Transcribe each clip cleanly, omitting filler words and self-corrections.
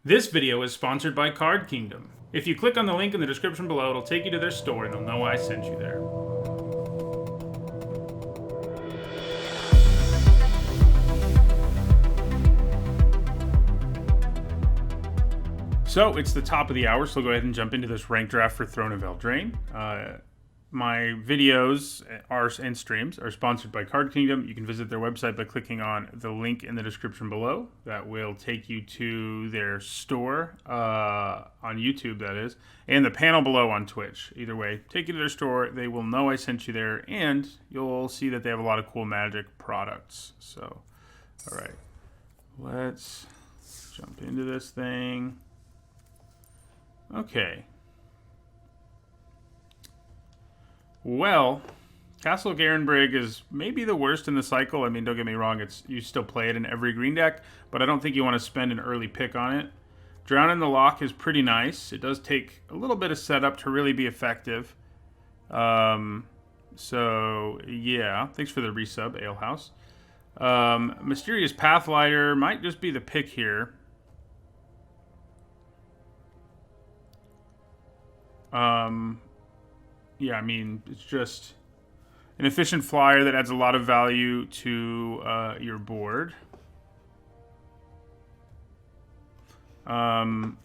This video is sponsored by Card Kingdom. If you click on the link in the description below, it'll take you to their store and they'll know I sent you there. So it's the top of the hour, so we'll go ahead and jump into this rank draft for Throne of Eldraine. My videos and streams are sponsored by Card Kingdom. You can visit their website by clicking on the link in the description below. That will take you to their store on YouTube, that is, and the panel below on Twitch. Either way, take you to their store. They will know I sent you there, and you'll see that they have a lot of cool Magic products. So, all right, let's jump into this thing. Okay. Well, Castle Garenbrig is maybe the worst in the cycle. I mean, don't get me wrong, you still play it in every green deck, but I don't think you want to spend an early pick on it. Drown in the Loch is pretty nice. It does take a little bit of setup to really be effective. So, yeah, thanks for the resub, Alehouse. Mysterious Pathlighter might just be the pick here. Yeah, I mean, it's just an efficient flyer that adds a lot of value to your board. You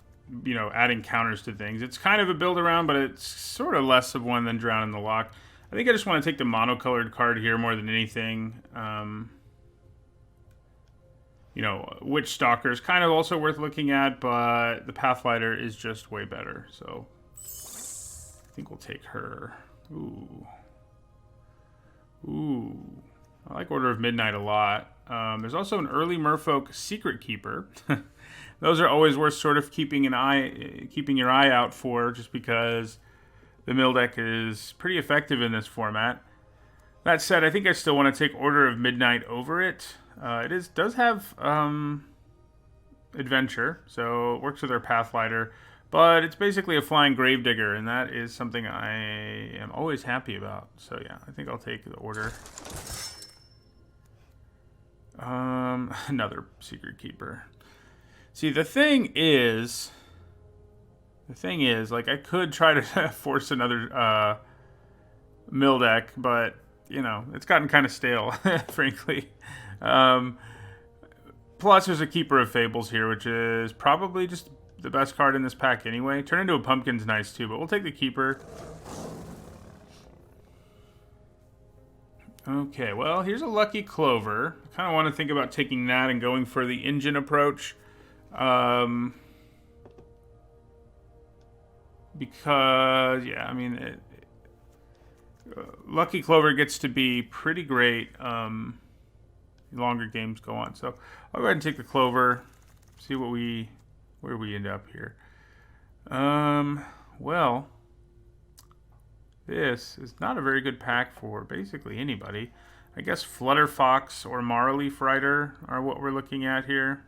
know, adding counters to things. It's kind of a build around, but it's sort of less of one than Drown in the Loch. I think I just want to take the monocolored card here more than anything. You know, Witch Stalker is kind of also worth looking at, but the Pathlighter is just way better, so I think we'll take her. Ooh. I like Order of Midnight a lot. There's also an early Merfolk Secret Keeper. Those are always worth sort of keeping your eye out for, just because the mill deck is pretty effective in this format. That said, I think I still want to take Order of Midnight over it. It does have Adventure, so it works with our Pathlighter. But it's basically a flying Gravedigger, and that is something I am always happy about. So yeah, I think I'll take the Order. Another Secret Keeper. See, the thing is, like, I could try to force another mill deck, but, you know, it's gotten kind of stale, frankly. Plus, there's a Keeper of Fables here, which is probably just the best card in this pack anyway. Turn into a Pumpkin's nice too, but we'll take the Keeper. Okay, well, here's a Lucky Clover. I kind of want to think about taking that and going for the engine approach. Because, yeah, I mean, Lucky Clover gets to be pretty great longer games go on. So I'll go ahead and take the Clover, see where we end up here. Well, this is not a very good pack for basically anybody. I guess Flutterfox or Marleaf Rider are what we're looking at here.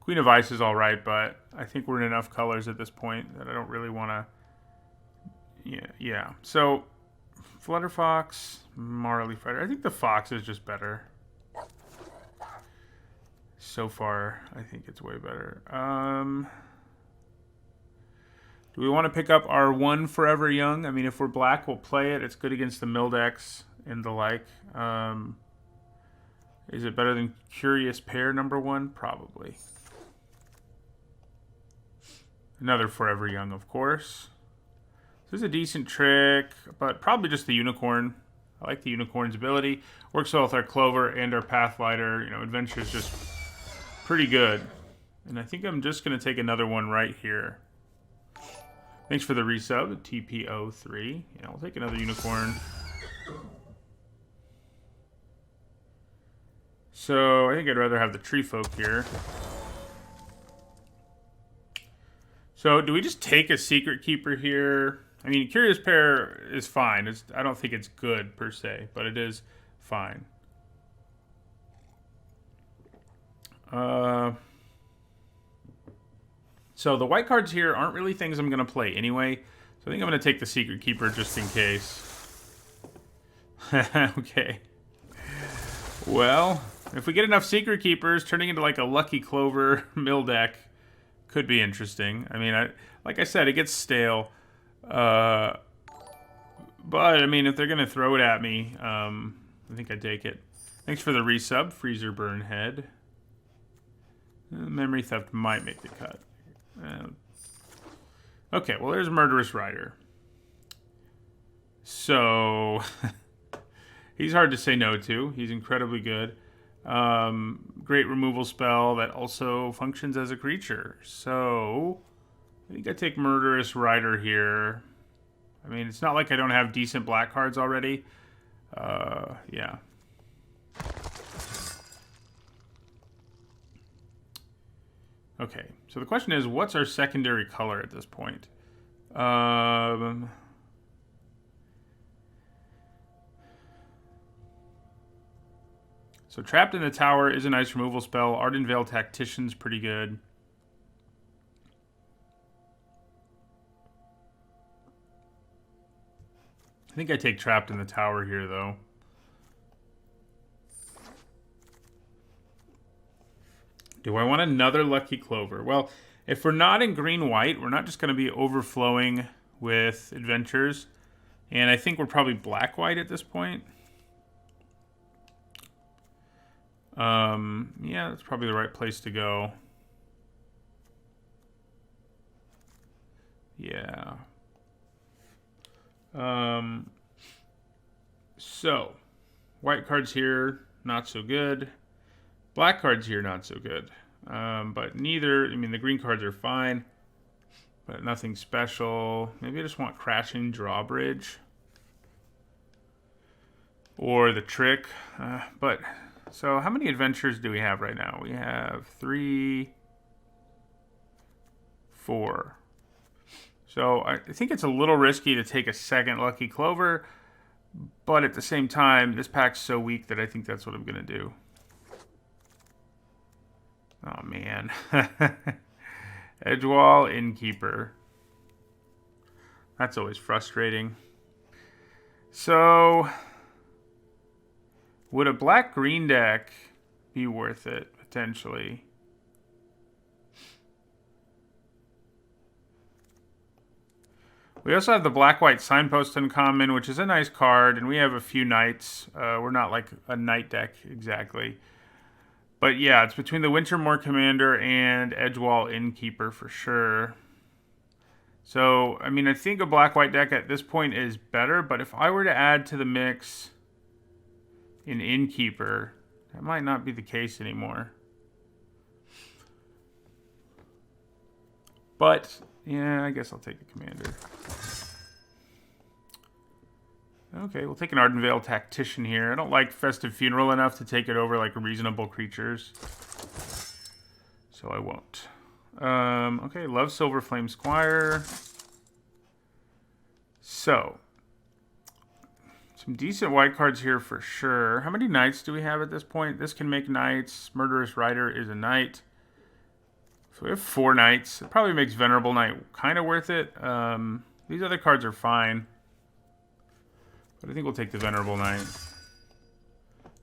Queen of Ice is all right, but I think we're in enough colors at this point that I don't really want to. Yeah. So Flutterfox, Marleaf Rider. I think the Fox is just better. So far, I think it's way better. Do we want to pick up our one Forever Young? I mean, if we're black, we'll play it. It's good against the mill decks and the like. Is it better than Curious Pair #1? Probably. Another Forever Young, of course. This is a decent trick, but probably just the Unicorn. I like the Unicorn's ability. Works well with our Clover and our Pathlighter. You know, Adventure is just pretty good. And I think I'm just going to take another one right here. Thanks for the resub, TPO3. Yeah, I'll take another Unicorn. So I think I'd rather have the Tree Folk here. So do we just take a Secret Keeper here? I mean, Curious Pair is fine. I don't think it's good per se, but it is fine. So the white cards here aren't really things I'm going to play anyway. So I think I'm going to take the Secret Keeper just in case. Okay. Well, if we get enough Secret Keepers, turning into like a Lucky Clover mill deck could be interesting. I mean, like I said, it gets stale. But, I mean, if they're going to throw it at me, I think I'd take it. Thanks for the resub, Freezer Burn Head. Memory Theft might make the cut. Okay, well, there's Murderous Rider. So, he's hard to say no to. He's incredibly good. Great removal spell that also functions as a creature. So, I think I take Murderous Rider here. I mean, it's not like I don't have decent black cards already. Yeah. Okay, so the question is, what's our secondary color at this point? So Trapped in the Tower is a nice removal spell. Ardenvale Tactician's pretty good. I think I take Trapped in the Tower here, though. Do I want another Lucky Clover? Well, if we're not in green-white, we're not just going to be overflowing with adventures. And I think we're probably black-white at this point. Yeah, that's probably the right place to go. Yeah. So, white cards here, not so good. Black cards here, not so good. But neither, I mean, the green cards are fine, but nothing special. Maybe I just want Crashing Drawbridge. Or the Trick. But, so how many adventures do we have right now? We have 3, 4. So I think it's a little risky to take a second Lucky Clover, but at the same time, this pack's so weak that I think that's what I'm going to do. Oh, man. Edgewall Innkeeper. That's always frustrating. So, would a black-green deck be worth it, potentially? We also have the black-white Signpost Uncommon, which is a nice card, and we have a few knights. We're not like a knight deck exactly. But yeah, it's between the Wintermoor Commander and Edgewall Innkeeper for sure. So, I mean, I think a black-white deck at this point is better, but if I were to add to the mix an Innkeeper, that might not be the case anymore. But, yeah, I guess I'll take the Commander. Okay, we'll take an Ardenvale Tactician here. I don't like Festive Funeral enough to take it over like reasonable creatures. So I won't. Okay, love Silverflame Squire. So, some decent white cards here for sure. How many knights do we have at this point? This can make knights. Murderous Rider is a knight. So we have 4 knights. It probably makes Venerable Knight kind of worth it. These other cards are fine. But I think we'll take the Venerable Knight.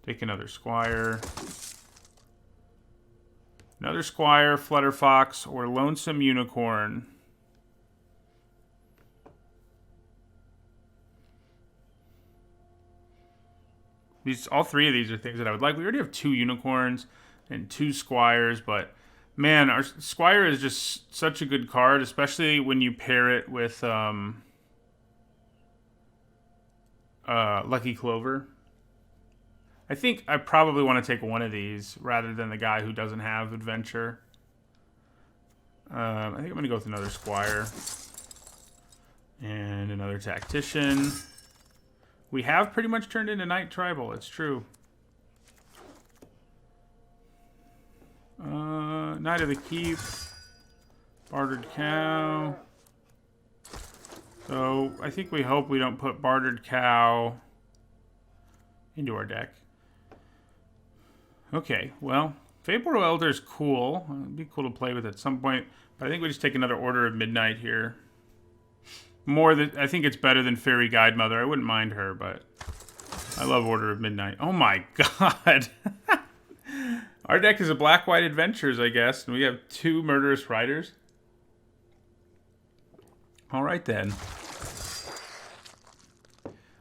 Take another Squire. Another Squire, Flutterfox, or Lonesome Unicorn. All 3 of these are things that I would like. We already have 2 Unicorns and 2 Squires, but man, our Squire is just such a good card, especially when you pair it with Lucky Clover. I think I probably want to take one of these rather than the guy who doesn't have Adventure. I think I'm going to go with another Squire. And another Tactician. We have pretty much turned into Knight Tribal, it's true. Knight of the Keep. Bartered Cow. So, I think we hope we don't put Bartered Cow into our deck. Okay, well, Fable Elder is cool. It'd be cool to play with at some point. But I think we just take another Order of Midnight here. I think it's better than Fairy Guide Mother. I wouldn't mind her, but I love Order of Midnight. Oh my god! Our deck is a black-white adventures, I guess, and we have 2 murderous riders. All right, then.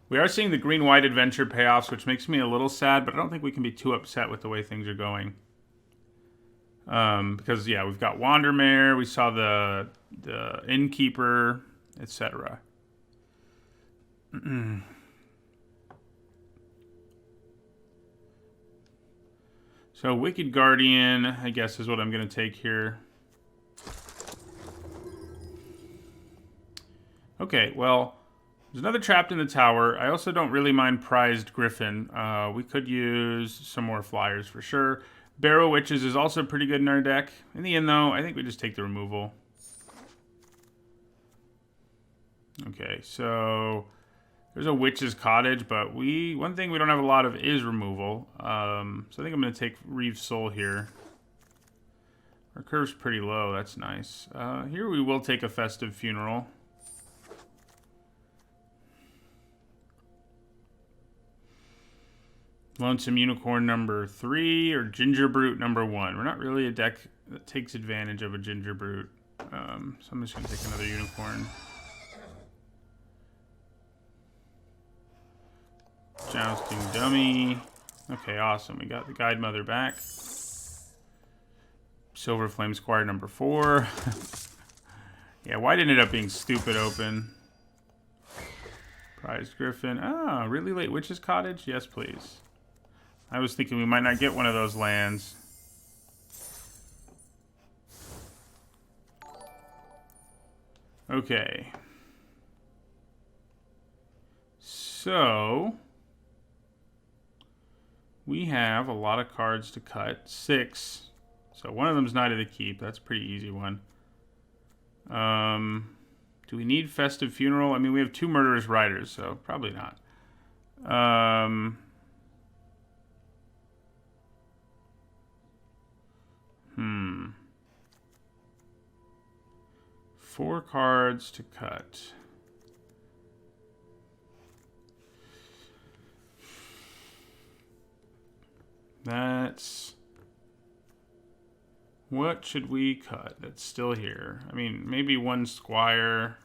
We are seeing the green-white adventure payoffs, which makes me a little sad, but I don't think we can be too upset with the way things are going. Because, yeah, we've got Wandermare, we saw the Innkeeper, etc. So, Wicked Guardian, I guess, is what I'm going to take here. Okay, well, there's another Trapped in the Tower. I also don't really mind Prized Griffin. We could use some more flyers for sure. Barrow Witches is also pretty good in our deck. In the end, though, I think we just take the removal. Okay, so there's a Witch's Cottage, but one thing we don't have a lot of is removal. So I think I'm going to take Reeve's Soul here. Our curve's pretty low. That's nice. Here we will take a Festive Funeral. Lonesome Unicorn number 3 or Ginger Brute number 1. We're not really a deck that takes advantage of a Ginger Brute. So I'm just going to take another Unicorn. Jousting Dummy. Okay, awesome. We got the Guide Mother back. Silver Flame Squire number 4. Yeah, white ended up being stupid open. Prized Griffin. Ah, really late Witch's Cottage? Yes, please. I was thinking we might not get one of those lands. Okay. So we have a lot of cards to cut. 6. So one of them's Knight of the Keep. That's a pretty easy one. Do we need Festive Funeral? I mean, we have 2 Murderous Riders, so probably not. 4 cards to cut. That's... What should we cut that's still here? I mean, maybe 1 Squire.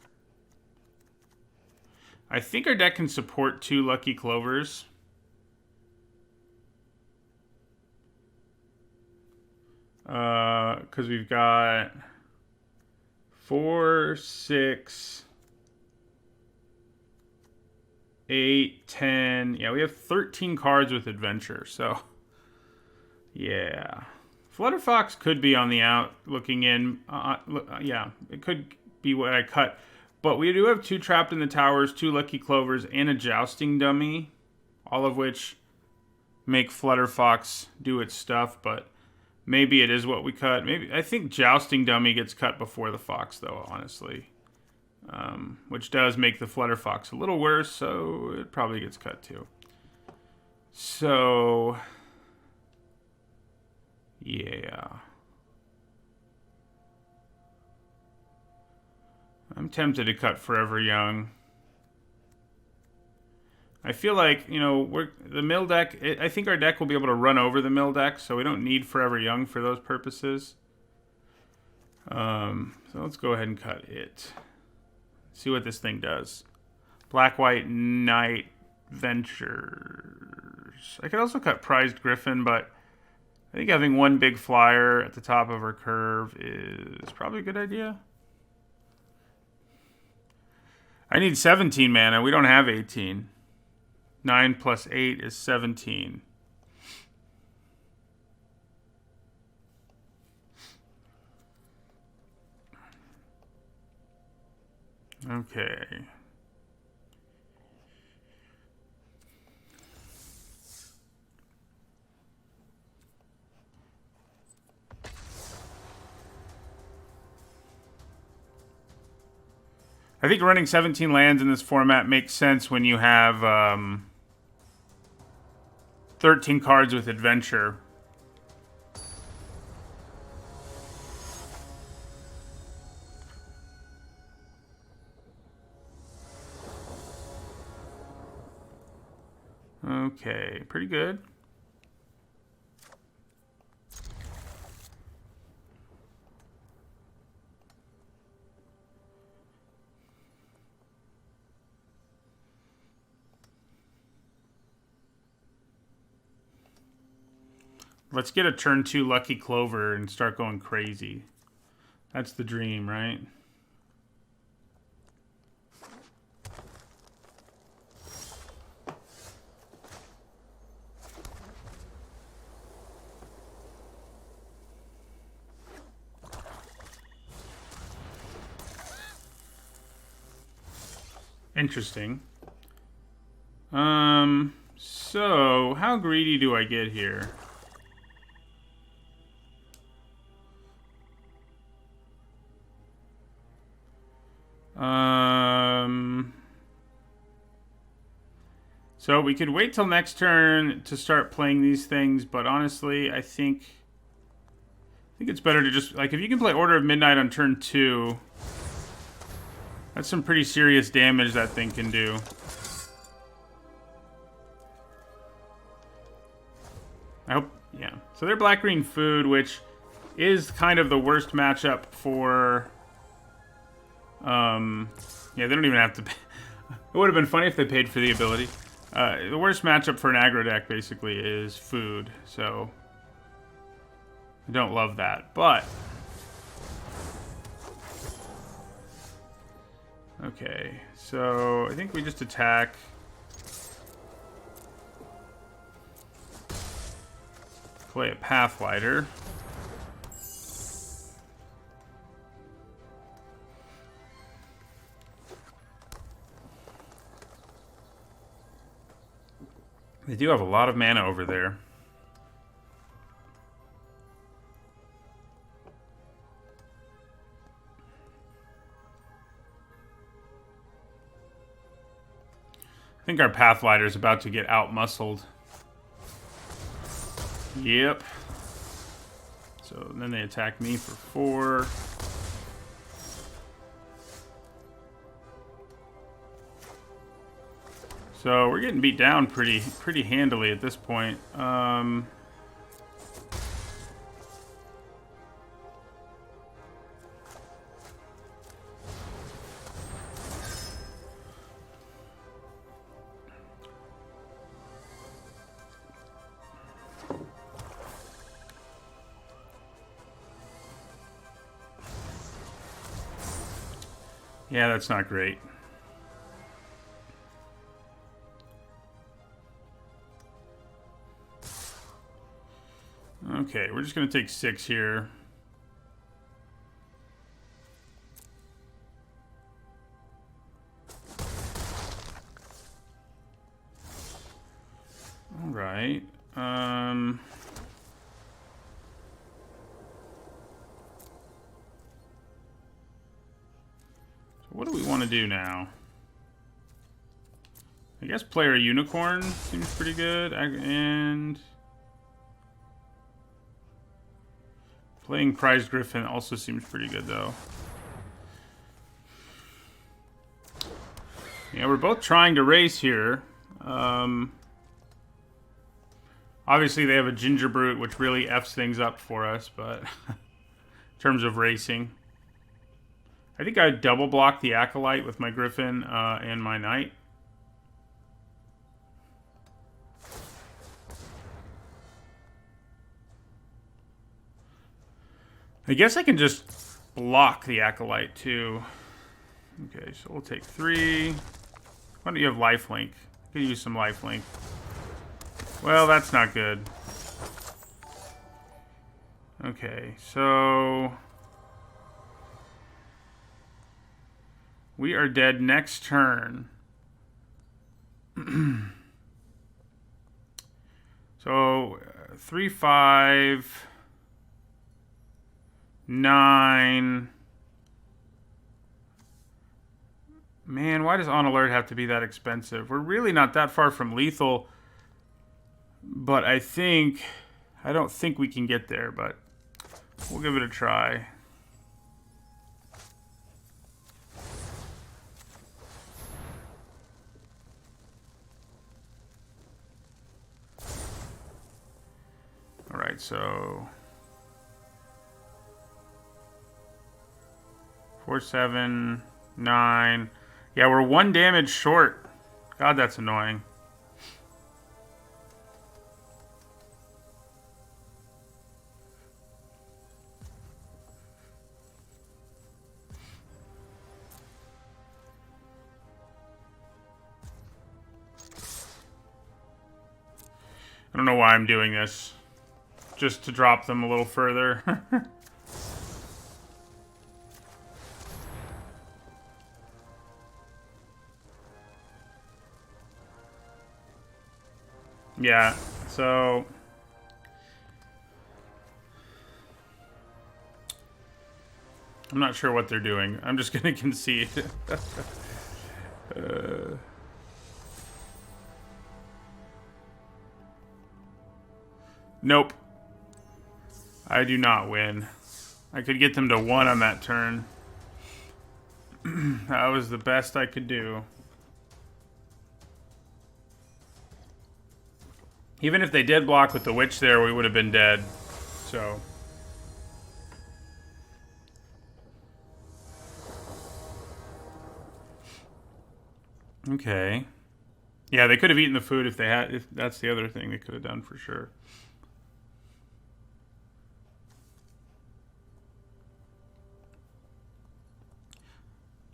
I think our deck can support 2 Lucky Clovers. Because we've got 4, 6, 8, 10. Yeah, we have 13 cards with Adventure, so yeah. Flutterfox could be on the out looking in. Yeah, it could be what I cut. But we do have 2 Trapped in the Towers, 2 Lucky Clovers, and a Jousting Dummy, all of which make Flutterfox do its stuff, but maybe it is what we cut. Maybe I think Jousting Dummy gets cut before the Fox, though, honestly. Which does make the Flutterfox a little worse, so it probably gets cut, too. So... yeah. I'm tempted to cut Forever Young. I feel like, you know, the mill deck, I think our deck will be able to run over the mill deck, so we don't need Forever Young for those purposes. So let's go ahead and cut it. See what this thing does. Black, White, Knight, Ventures. I could also cut Prized Griffin, but I think having 1 big flyer at the top of our curve is probably a good idea. I need 17 mana. We don't have 18. 9 plus 8 is 17. Okay. I think running 17 lands in this format makes sense when you have 13 cards with Adventure. Okay, pretty good. Let's get a turn 2 Lucky Clover and start going crazy. That's the dream, right? Interesting. So how greedy do I get here? So we could wait till next turn to start playing these things, but honestly, I think it's better to just, like, if you can play Order of Midnight on turn 2, that's some pretty serious damage that thing can do. I hope, yeah. So they're black-green food, which is kind of the worst matchup for, yeah, they don't even have to pay. It would have been funny if they paid for the ability. The worst matchup for an aggro deck, basically, is food, so I don't love that, but okay, so I think we just attack. Play a Pathlighter. They do have a lot of mana over there. I think our Pathlighter is about to get out-muscled. Yep. So then they attack me for 4. So we're getting beat down pretty handily at this point. Yeah, that's not great. Okay, we're just going to take 6 here. All right. So what do we want to do now? I guess player Unicorn seems pretty good, and playing Prized Griffin also seems pretty good, though. Yeah, we're both trying to race here. Obviously, they have a Ginger Brute, which really Fs things up for us, but in terms of racing. I think I double block the Acolyte with my Griffin and my Knight. I guess I can just block the Acolyte, too. Okay, so we'll take 3. Why don't you have lifelink? I could use some lifelink. Well, that's not good. Okay, so we are dead next turn. So 3, 5, 9. Man, why does On Alert have to be that expensive? We're really not that far from lethal, but I don't think we can get there, but we'll give it a try. All right, so 4, 7, 9. Yeah, we're 1 damage short. God, that's annoying. I don't know why I'm doing this. Just to drop them a little further. Yeah, so... I'm not sure what they're doing. I'm just going to concede. Nope. I do not win. I could get them to 1 on that turn. That was the best I could do. Even if they did block with the witch there, we would have been dead. So... Okay. Yeah, they could have eaten the food if they had. If that's the other thing they could have done for sure.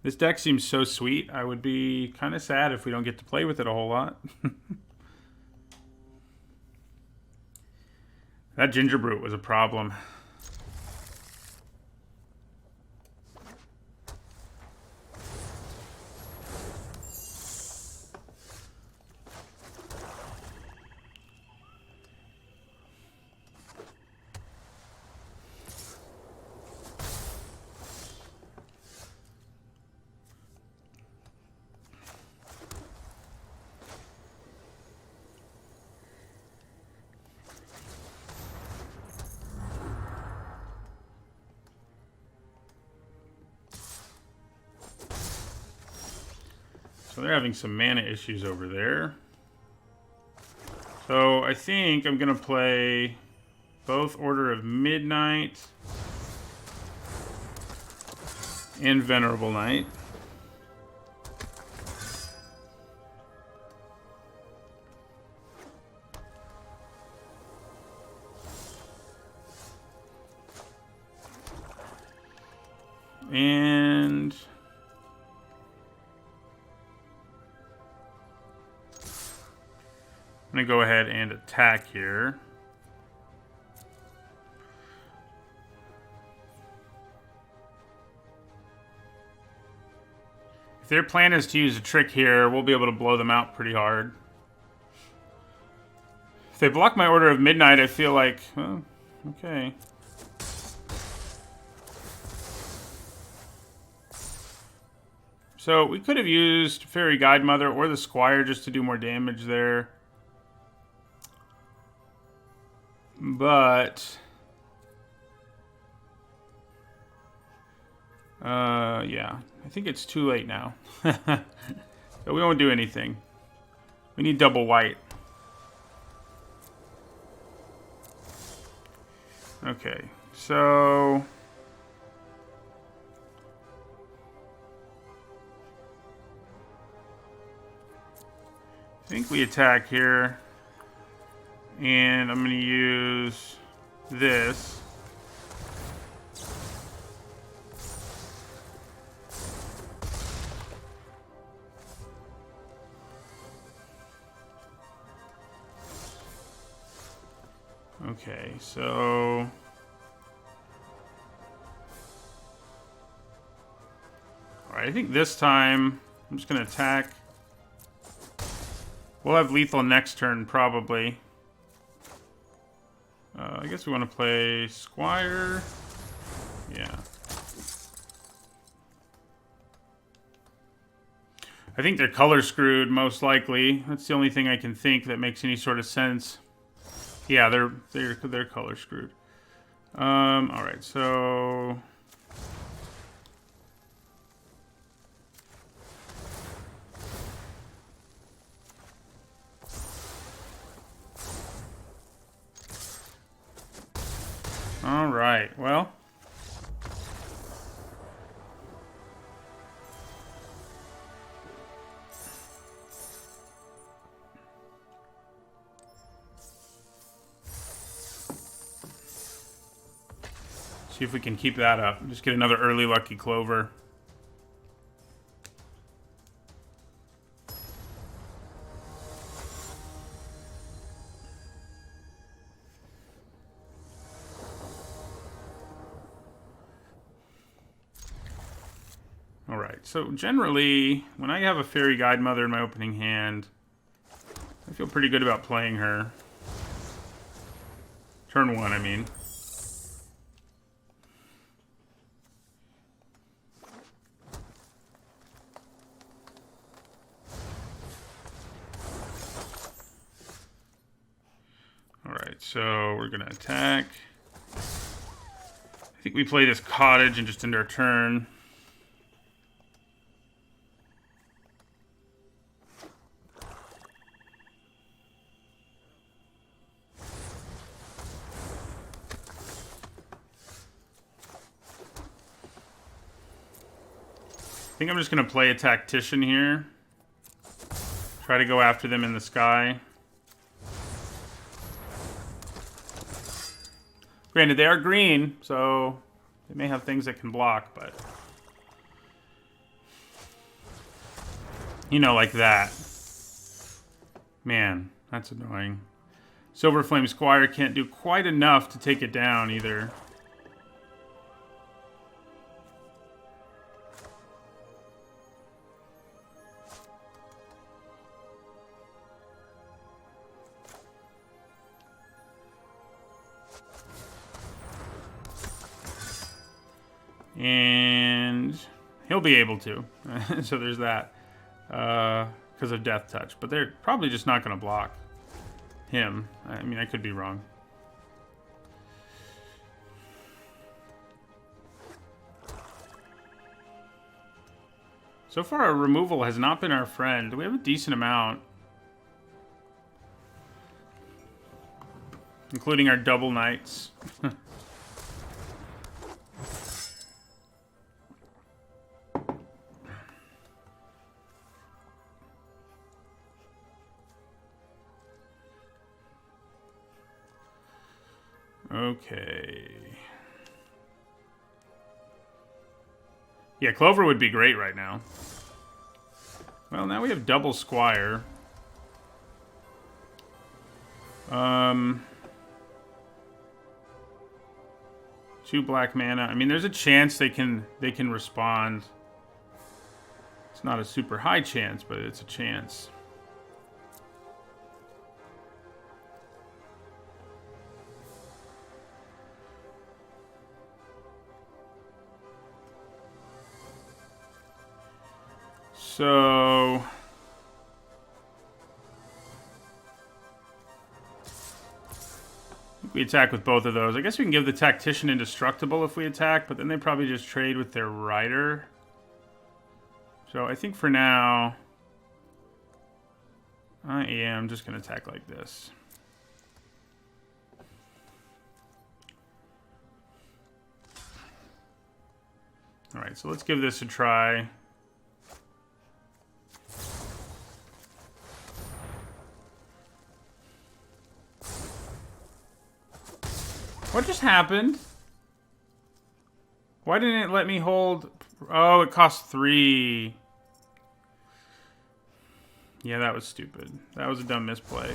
This deck seems so sweet. I would be kind of sad if we don't get to play with it a whole lot. That Ginger Brute was a problem. So they're having some mana issues over there. So I think I'm going to play both Order of Midnight and Venerable Knight. And I'm going to go ahead and attack here. If their plan is to use a trick here, we'll be able to blow them out pretty hard. If they block my Order of Midnight, I feel like, well, okay. So we could have used Fairy Guidemother or the Squire just to do more damage there. But yeah, I think it's too late now. So we won't do anything. We need double white. Okay, so I think we attack here. And I'm going to use this. Okay, so alright, I think this time I'm just going to attack. We'll have lethal next turn, probably. I guess we want to play Squire. Yeah. I think they're color screwed, most likely. That's the only thing I can think that makes any sort of sense. Yeah, they're color screwed. All right, so all right, well. See if we can keep that up. Just get another early Lucky Clover. Alright, so generally, when I have a Fairy Guidemother in my opening hand, I feel pretty good about playing her. Turn 1, I mean. Alright, so we're going to attack. I think we play this Cottage and just end our turn. I think I'm just going to play a Tactician here. Try to go after them in the sky. Granted, they are green, so they may have things that can block, but... You know, like that. Man, that's annoying. Silver Flame Squire can't do quite enough to take it down, either. And he'll be able to. So there's that. Because of Death Touch. But they're probably just not going to block him. I mean, I could be wrong. So far, our removal has not been our friend. We have a decent amount. Including our double knights. Okay. Yeah, Clover would be great right now. Well, now we have double Squire. 2 black mana. I mean, there's a chance they can respond. It's not a super high chance, but it's a chance. So we attack with both of those. I guess we can give the Tactician Indestructible if we attack, but then they probably just trade with their Rider. So I think for now, I am just going to attack like this. Alright, so let's give this a try. What just happened? Why didn't it let me hold... Oh, it cost 3. Yeah, that was stupid. That was a dumb misplay.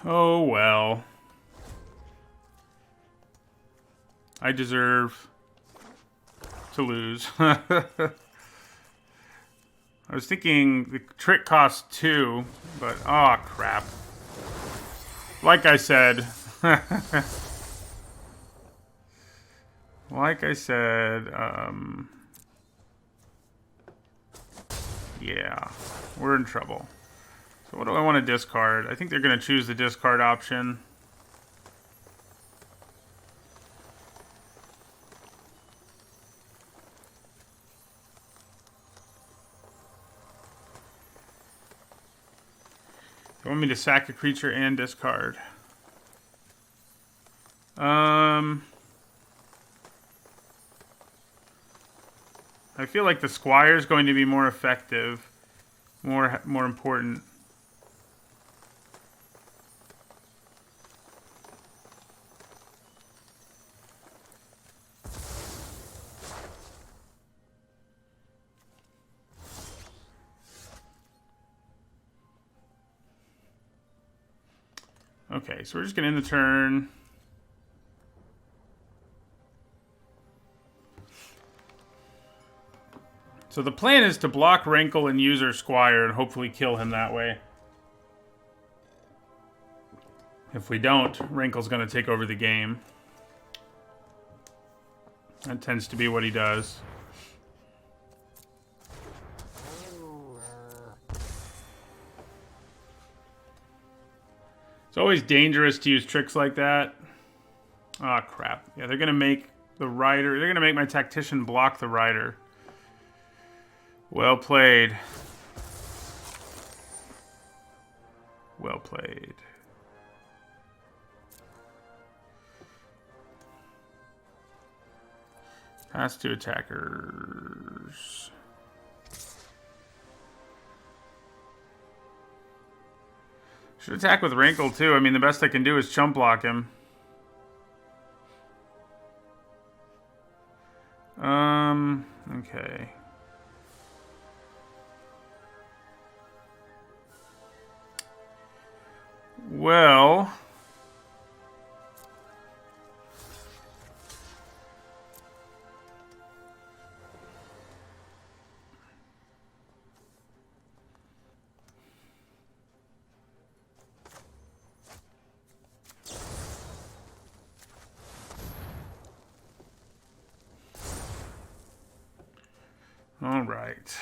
Oh, well. I deserve to lose. I was thinking the trick costs 2, but oh crap. Like I said. Yeah, we're in trouble. So what do I want to discard? I think they're going to choose the discard option. They want me to sack a creature and discard. I feel like the Squire is going to be more effective, more important. Okay, so we're just going to end the turn. So the plan is to block Rankle and use our Squire and hopefully kill him that way. If we don't, Rankle's going to take over the game. That tends to be what he does. It's always dangerous to use tricks like that. Oh, crap. Yeah, they're going to make the Rider... They're going to make my Tactician block the Rider. Well played. Well played. Pass to attackers. Should attack with Rankle, too. I mean, the best I can do is chump block him. Okay. Well... All right,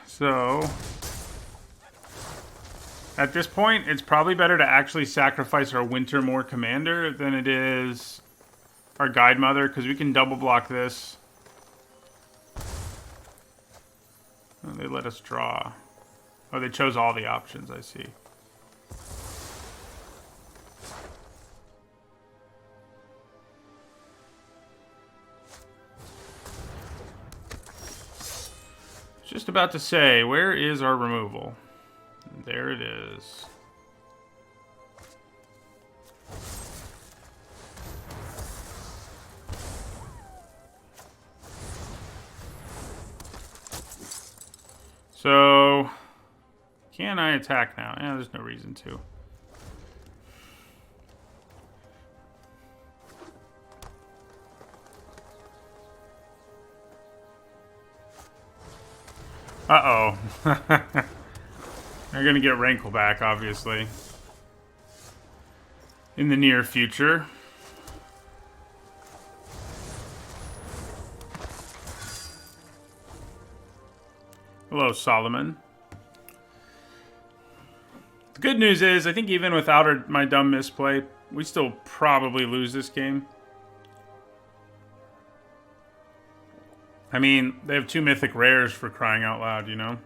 so at this point, it's probably better to actually sacrifice our Wintermoor Commander than it is our Guide Mother, because we can double block this. Oh, they let us draw. Oh, they chose all the options, I see. Just about to say, where is our removal? There it is. So, can I attack now? Yeah, there's no reason to. Uh-oh. They're going to get Rankle back, obviously. In the near future. Hello, Solomon. The good news is, I think even without my dumb misplay, we still probably lose this game. I mean, they have 2 mythic rares for crying out loud, you know?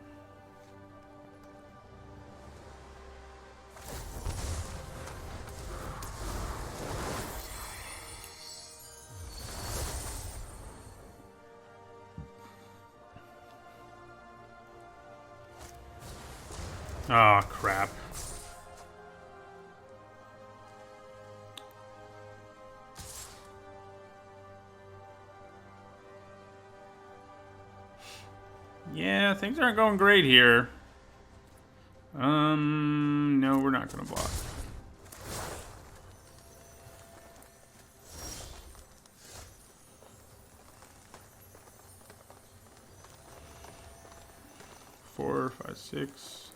Oh, crap. Yeah, things aren't going great here. No, we're not going to block. Four, five, six.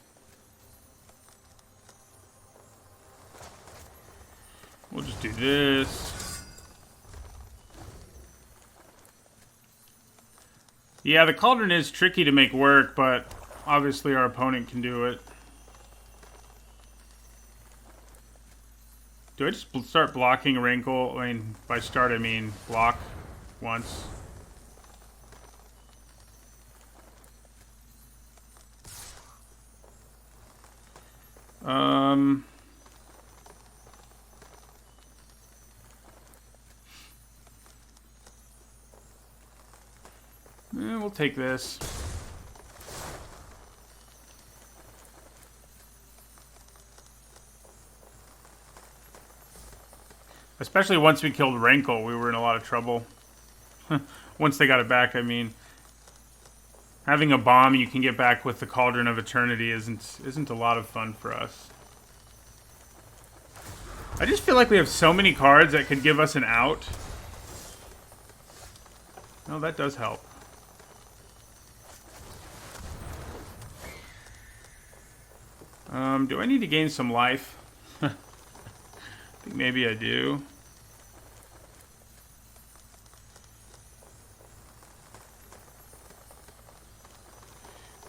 We'll just do this. Yeah, the Cauldron is tricky to make work, but obviously our opponent can do it. Do I just start blocking Rankle? I mean, by start I mean block once. We'll take this. Especially once we killed Rankle, we were in a lot of trouble. Once they got it back, I mean. Having a bomb you can get back with the Cauldron of Eternity isn't a lot of fun for us. I just feel like we have so many cards that could give us an out. Oh, that does help. Do I need to gain some life? I think maybe I do.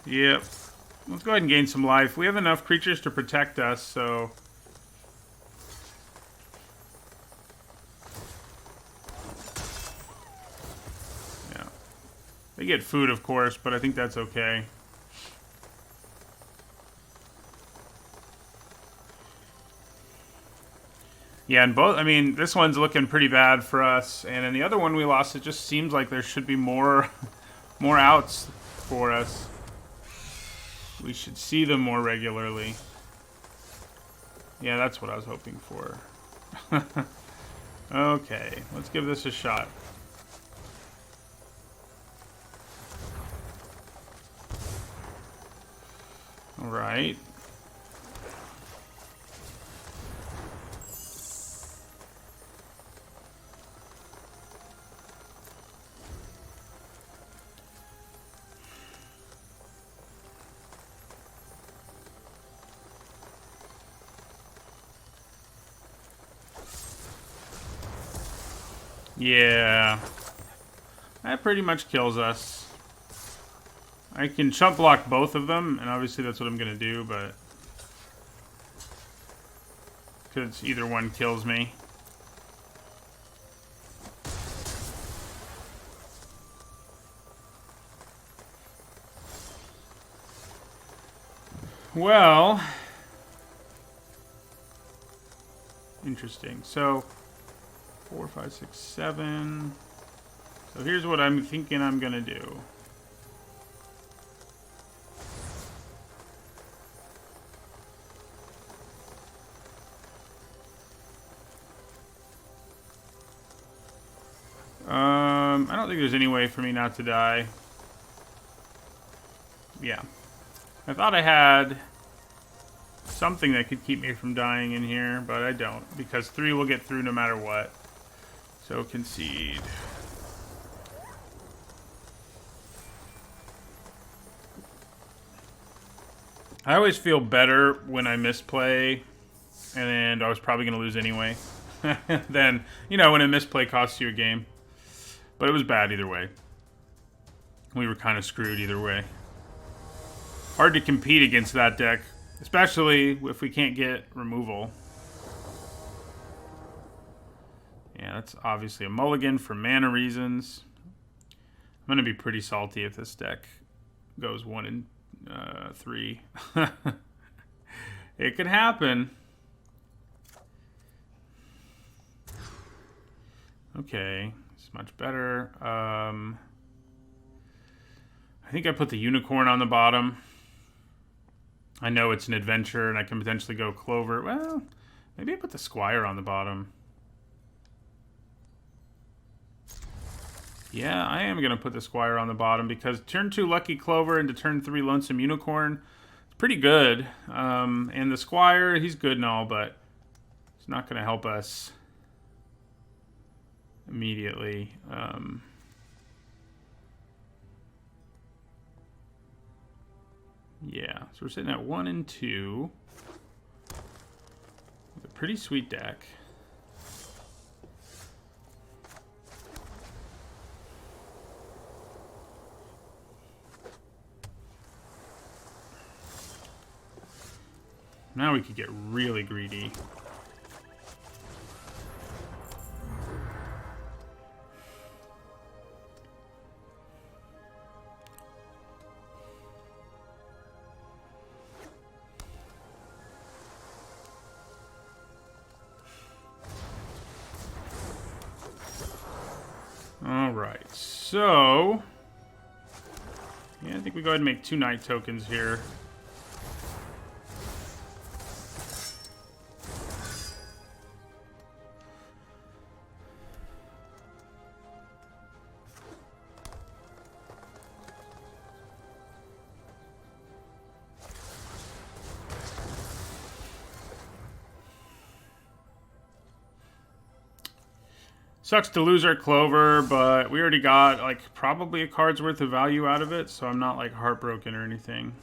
Yep. Let's go ahead and gain some life. We have enough creatures to protect us, so... yeah. They get food, of course, but I think that's okay. Yeah, and both, I mean, this one's looking pretty bad for us, and in the other one we lost, it just seems like there should be more, more outs for us. We should see them more regularly. Yeah, that's what I was hoping for. Okay, let's give this a shot. All right. Yeah. That pretty much kills us. I can chump block both of them, and obviously that's what I'm going to do, but... because either one kills me. Well... interesting. So... 4, 5, 6, 7. So here's what I'm thinking I'm gonna do. I don't think there's any way for me not to die. Yeah. I thought I had something that could keep me from dying in here, but I don't, because 3 will get through no matter what. So concede. I always feel better when I misplay, and I was probably going to lose anyway. Then, you know, when a misplay costs you a game. But it was bad either way. We were kind of screwed either way. Hard to compete against that deck, especially if we can't get removal. Yeah, that's obviously a mulligan for mana reasons. I'm going to be pretty salty if this deck goes 1 and 3. It could happen. Okay, it's much better. I think I put the unicorn on the bottom. I know it's an adventure and I can potentially go Clover. Well, maybe I put the Squire on the bottom. Yeah, I am going to put the Squire on the bottom because turn 2 Lucky Clover into turn 3 Lonesome Unicorn. It's pretty good. And the Squire, he's good and all, but he's not going to help us immediately. Yeah, so we're sitting at 1 and 2. With a pretty sweet deck. Now we could get really greedy. All right, so yeah, I think we go ahead and make 2 night tokens here. Sucks to lose our Clover, but we already got, like, probably a card's worth of value out of it, so I'm not, like, heartbroken or anything.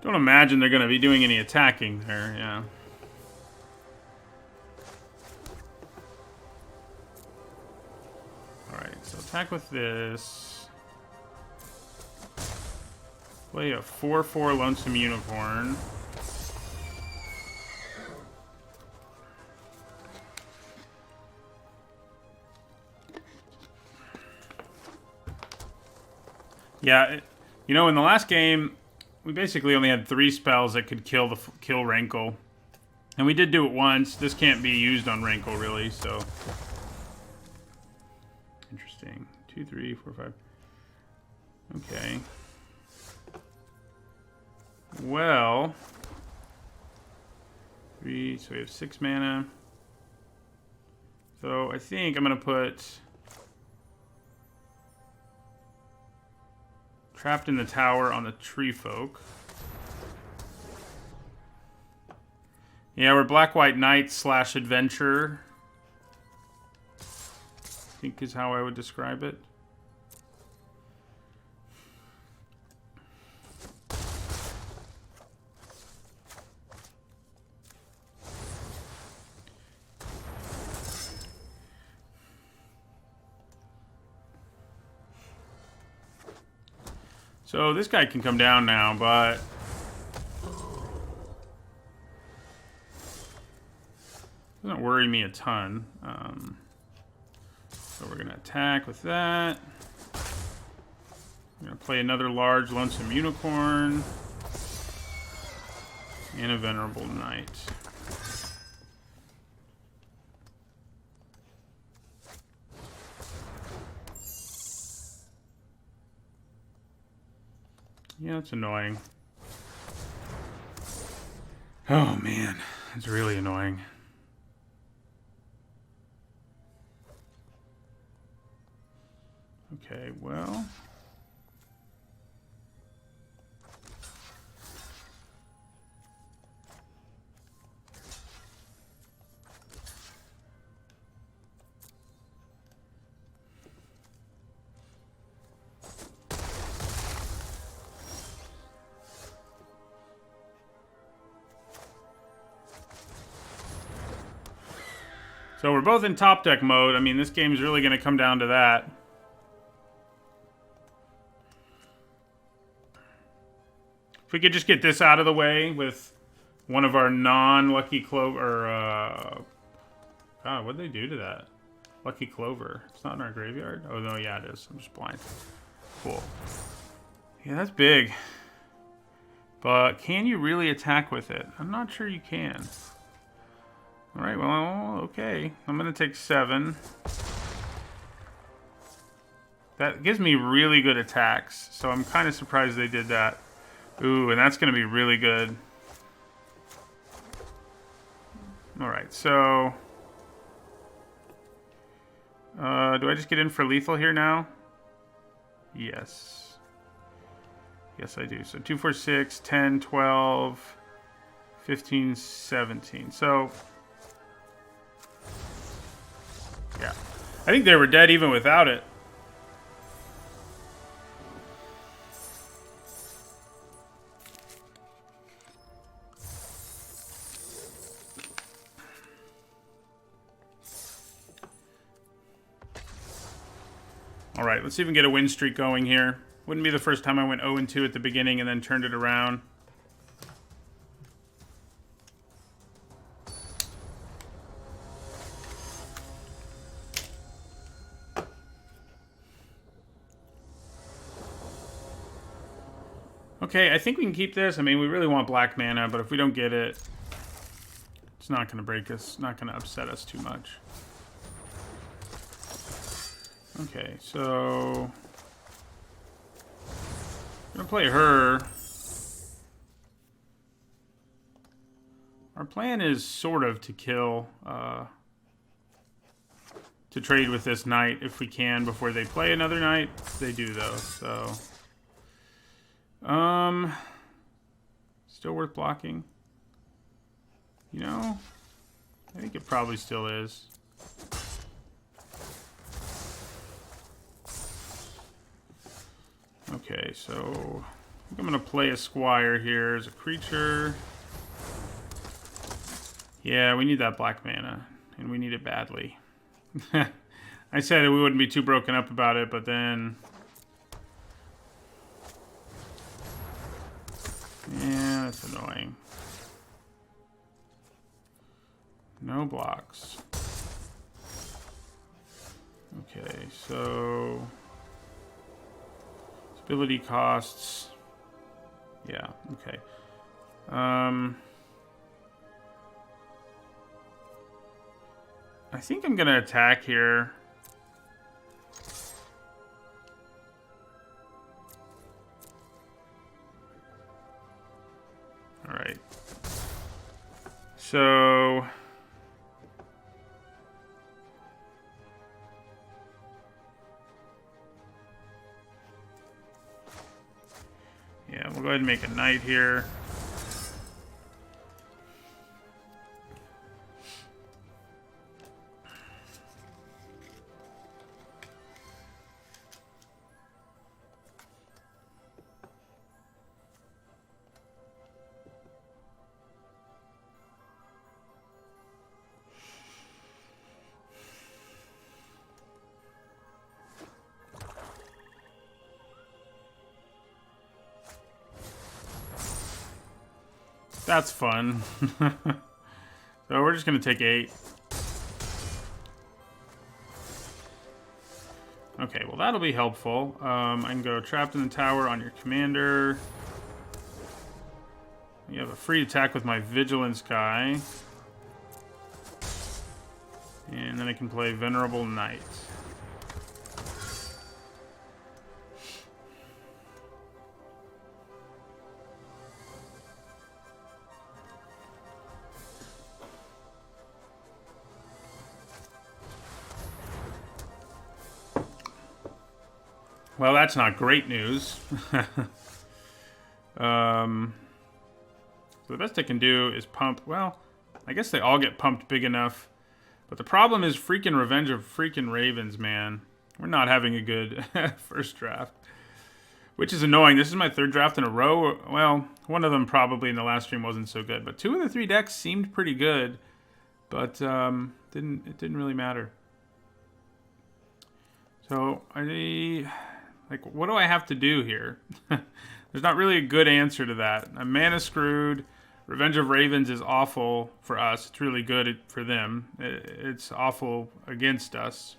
Don't imagine they're going to be doing any attacking there, yeah. Alright, so attack with this. Play a 4/4 Lonesome Unicorn. Yeah, you know, in the last game, we basically only had 3 spells that could kill Rankle. And we did do it once. This can't be used on Rankle, really, so... Interesting. 2, 3, 4, 5. Okay. Well... 3, so we have 6 mana. So I think I'm going to put... Trapped in the Tower on the Tree Folk. Yeah, we're Black-White Knight / Adventure. I think is how I would describe it. So this guy can come down now, but doesn't worry me a ton. So we're gonna attack with that. We're gonna play another large Lonesome Unicorn and a Venerable Knight. Yeah, it's annoying. Oh man, it's really annoying. Okay, well... So we're both in top deck mode. I mean, this game's really going to come down to that. If we could just get this out of the way with one of our non-Lucky Clover... God, what'd they do to that? Lucky Clover. It's not in our graveyard? Oh, no, yeah, it is. I'm just blind. Cool. Yeah, that's big. But can you really attack with it? I'm not sure you can. Alright, well, okay. I'm going to take 7. That gives me really good attacks, so I'm kind of surprised they did that. Ooh, and that's going to be really good. Alright, so... do I just get in for lethal here now? Yes. Yes, I do. So 2, 4, 6, 10, 12, 15, 17. So... yeah. I think they were dead even without it. Alright, let's see if we can get a win streak going here. Wouldn't be the first time I went 0-2 at the beginning and then turned it around. Okay, I think we can keep this. I mean, we really want black mana, but if we don't get it, it's not going to break us, not going to upset us too much. Okay, so... I'm going to play her. Our plan is sort of to kill... to trade with this knight if we can before they play another knight. They do, though, so... still worth blocking. You know, I think it probably still is. Okay, so think I'm going to play a Squire here as a creature. Yeah, we need that black mana, and we need it badly. I said we wouldn't be too broken up about it, but then... yeah, that's annoying. No blocks. Okay, so... ability costs... yeah, okay. I think I'm gonna attack here. Alright. So... yeah, we'll go ahead and make a knight here. That's fun. So we're just going to take 8. Okay, well that'll be helpful. I can go trapped in the tower on your commander. You have a free attack with my Vigilance guy. And then I can play Venerable Knight. Well, that's not great news. So the best I can do is pump... well, I guess they all get pumped big enough. But the problem is freaking Revenge of freaking Ravens, man. We're not having a good first draft. Which is annoying. This is my 3rd draft in a row. Well, one of them probably in the last stream wasn't so good. But 2 of the 3 decks seemed pretty good. But it didn't really matter. So, like, what do I have to do here? There's not really a good answer to that. I'm mana screwed. Revenge of Ravens is awful for us. It's really good for them. It's awful against us.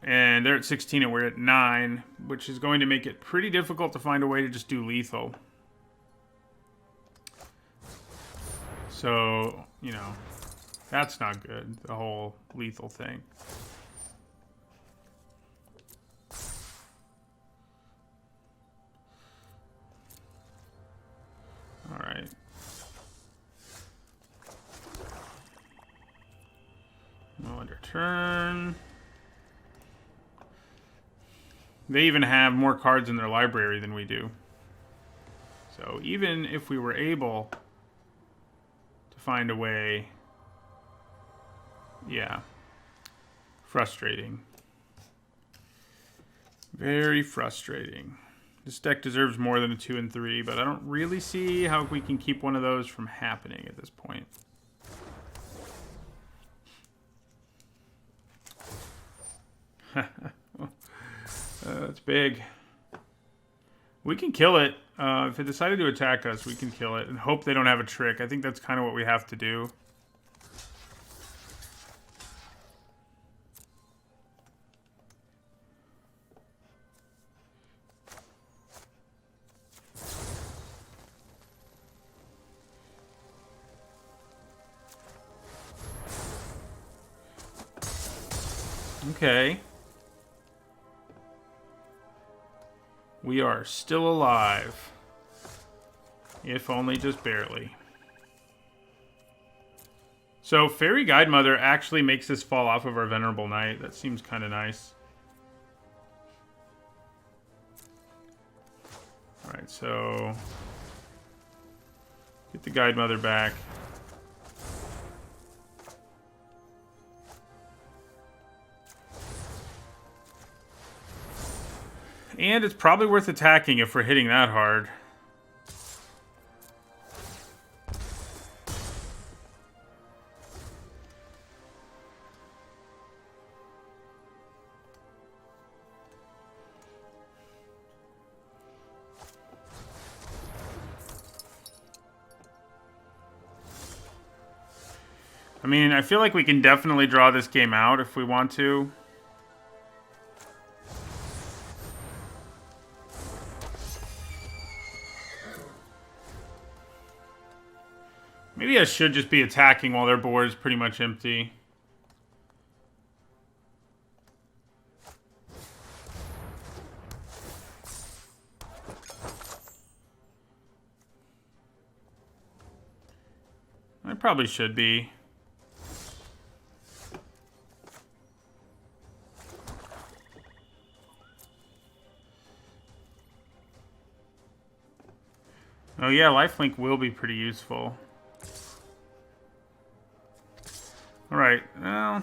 And they're at 16 and we're at 9, which is going to make it pretty difficult to find a way to just do lethal. So, you know, that's not good, the whole lethal thing. Alright. No under turn. They even have more cards in their library than we do. So even if we were able to find a way... yeah. Frustrating. Very frustrating. This deck deserves more than a 2 and 3, but I don't really see how we can keep one of those from happening at this point. That's big. We can kill it. If it decided to attack us, we can kill it and hope they don't have a trick. I think that's kind of what we have to do. Okay. We are still alive. If only just barely. So, Fairy Guidemother actually makes this fall off of our Venerable Knight. That seems kind of nice. Alright, so... get the Guidemother back. And it's probably worth attacking if we're hitting that hard. I mean, I feel like we can definitely draw this game out if we want to. Maybe I should just be attacking while their board is pretty much empty. I probably should be. Oh yeah, lifelink will be pretty useful. Alright, well...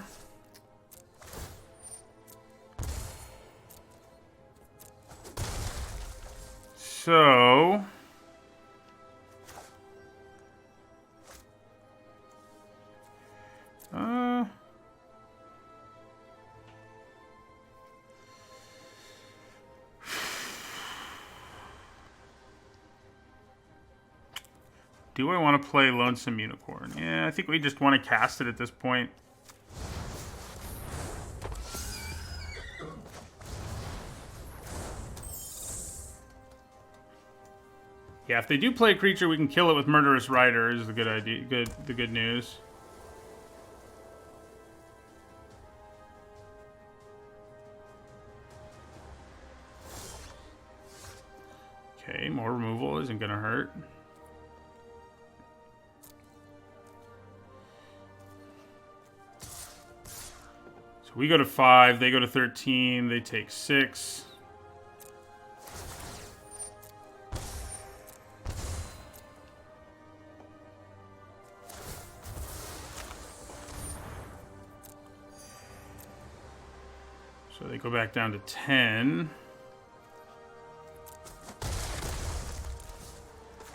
So... Do I want to play Lonesome Unicorn? Yeah, I think we just want to cast it at this point. Yeah, if they do play a creature, we can kill it with Murderous Rider is the good idea. The good news. Okay, more removal isn't gonna hurt. So we go to 5, they go to 13, they take 6. So they go back down to 10.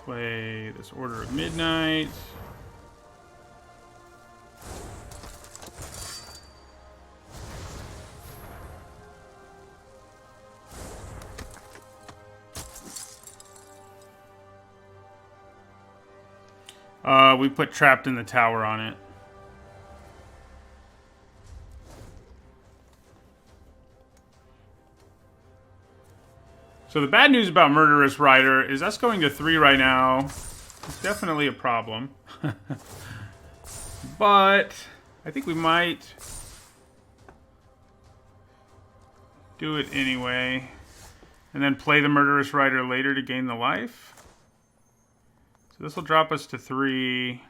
Play this Order of Midnight. We put Trapped in the Tower on it. So the bad news about Murderous Rider is us going to 3 right now. It's definitely a problem. But I think we might do it anyway. And then play the Murderous Rider later to gain the life. So this will drop us to 3.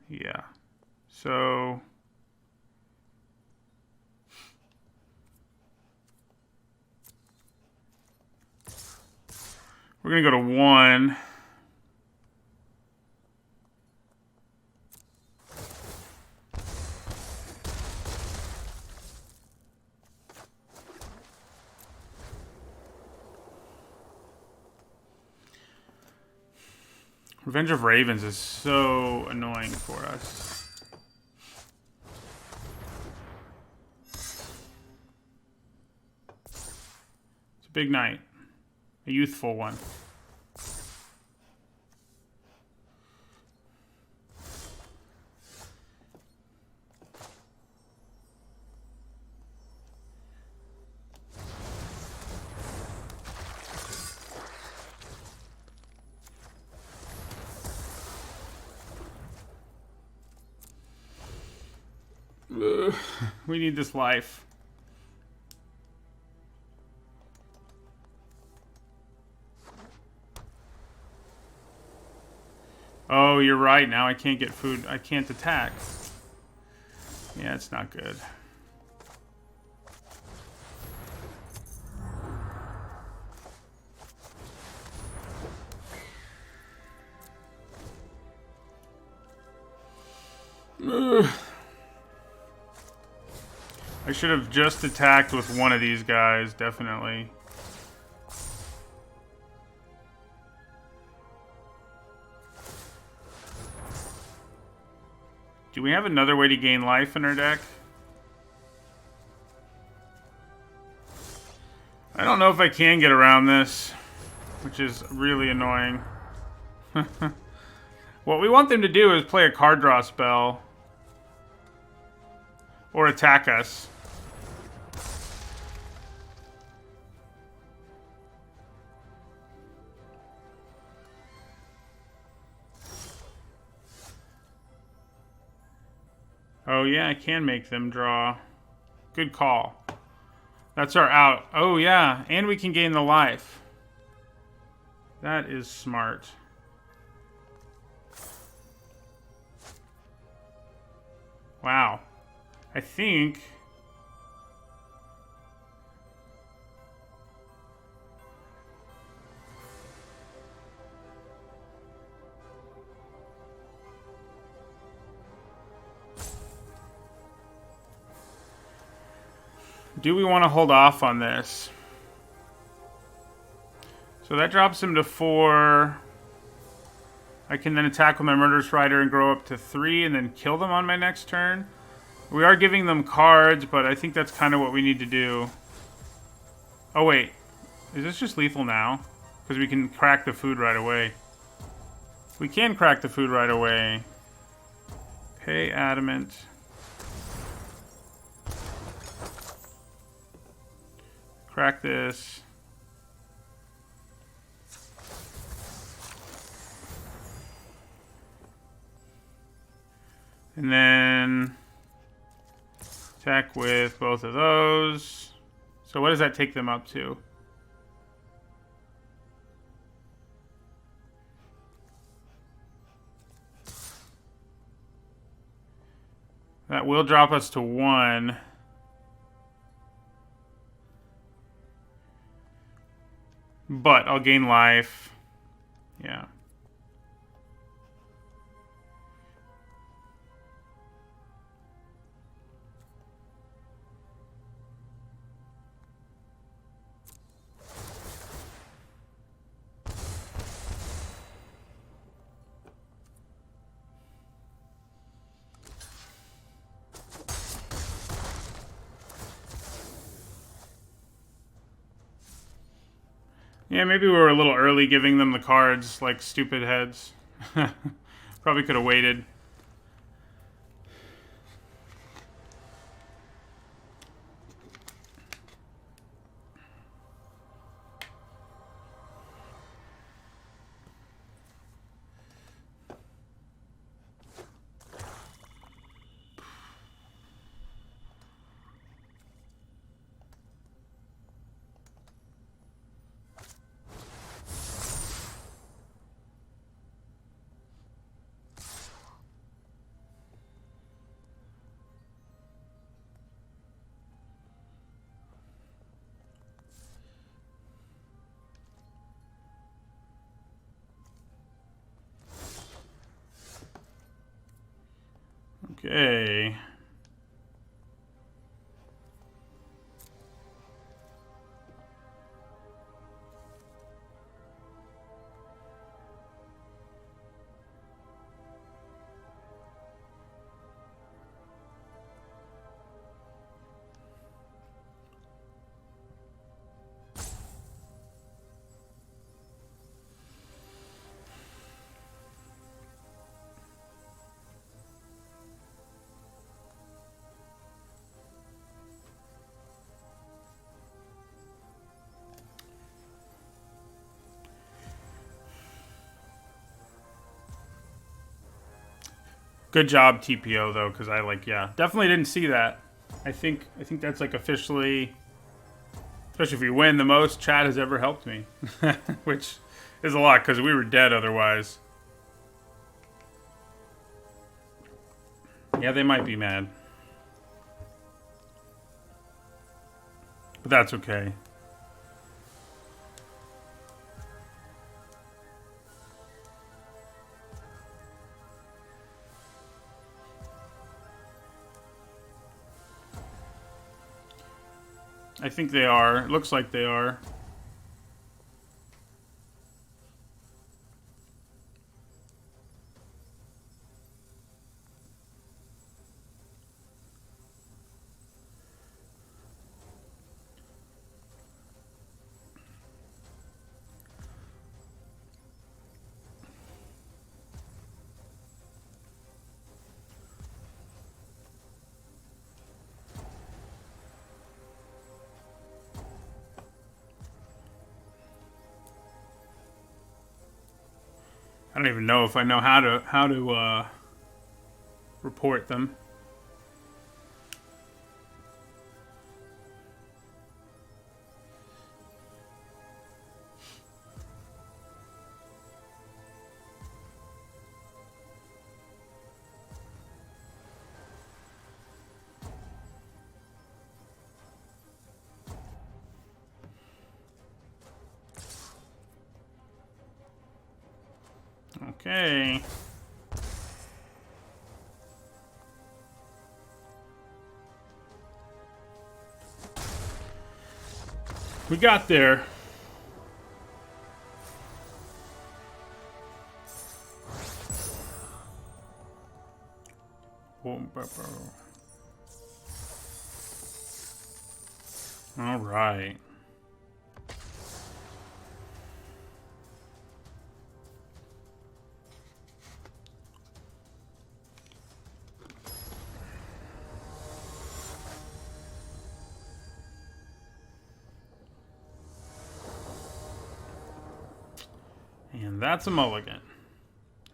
Yeah. So we're going to go to 1. Revenge of Ravens is so annoying for us. It's a big night. A youthful one. We need this life. Oh, you're right. Now I can't get food. I can't attack. Yeah, it's not good. I should have just attacked with one of these guys, definitely. Do we have another way to gain life in our deck? I don't know if I can get around this, which is really annoying. What we want them to do is play a card draw spell. Or attack us. Oh yeah, I can make them draw. Good call. That's our out. Oh yeah, and we can gain the life. That is smart. Wow. I think... Do we want to hold off on this? So that drops him to 4. I can then attack with my Murderous Rider and grow up to 3 and then kill them on my next turn. We are giving them cards, but I think that's kind of what we need to do. Oh wait, is this just lethal now? Because we can crack the food right away. We can crack the food right away. Pay Adamant. Crack this. And then attack with both of those. So what does that take them up to? That will drop us to 1. But I'll gain life. Yeah. Yeah, maybe we were a little early giving them the cards like stupid heads. Probably could have waited. Okay. Good job, TPO, though, because yeah, definitely didn't see that. I think that's like officially, especially if we win, the most chat has ever helped me, which is a lot because we were dead otherwise. Yeah, they might be mad, but that's okay. I think they are. It looks like they are. I don't even know if I know how to report them. Okay. We got there. All right. And that's a mulligan.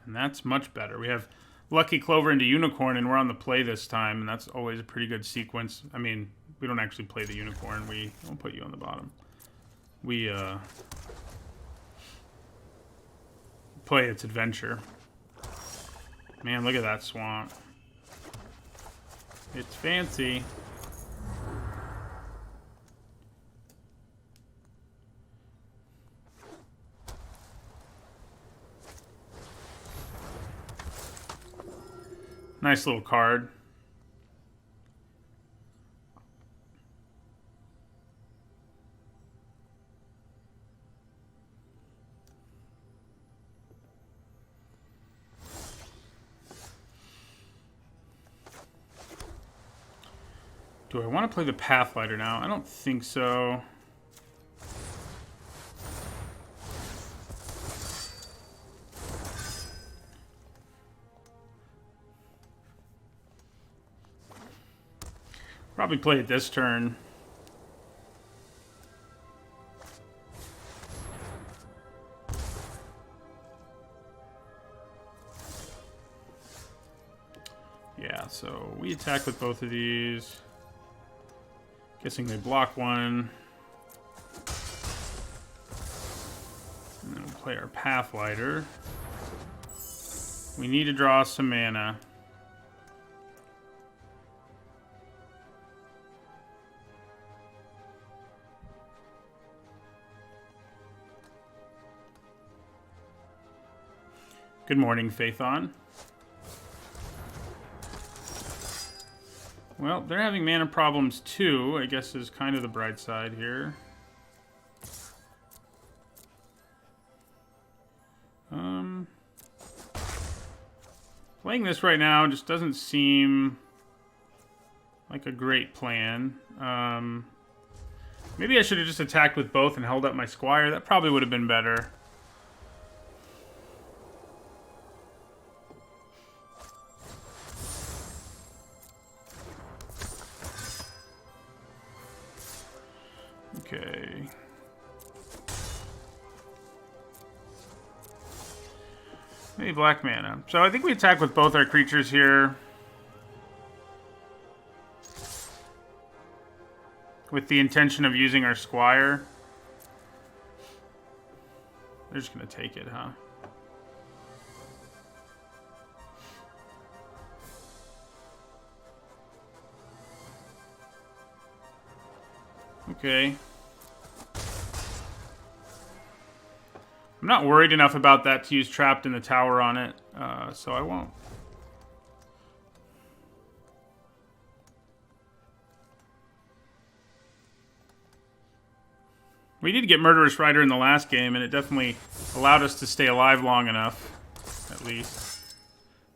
And that's much better. We have Lucky Clover into Unicorn, and we're on the play this time, and that's always a pretty good sequence. I mean, we don't actually play the Unicorn. We won't put you on the bottom. We play its adventure. Man, look at that swamp. It's fancy. Nice little card. Do I want to play the Pathlighter now? I don't think so. Probably play it this turn. Yeah, so we attack with both of these. Guessing they block one. And then we'll play our Pathlighter. We need to draw some mana. Good morning, Phaethon. Well, they're having mana problems too, I guess is kind of the bright side here. Playing this right now just doesn't seem like a great plan. Maybe I should have just attacked with both and held up my Squire. That probably would have been better. Okay. Maybe black mana. So I think we attack with both our creatures here. With the intention of using our Squire. They're just going to take it, huh? Okay. I'm not worried enough about that to use Trapped in the Tower on it, so I won't. We did get Murderous Rider in the last game, and it definitely allowed us to stay alive long enough, at least.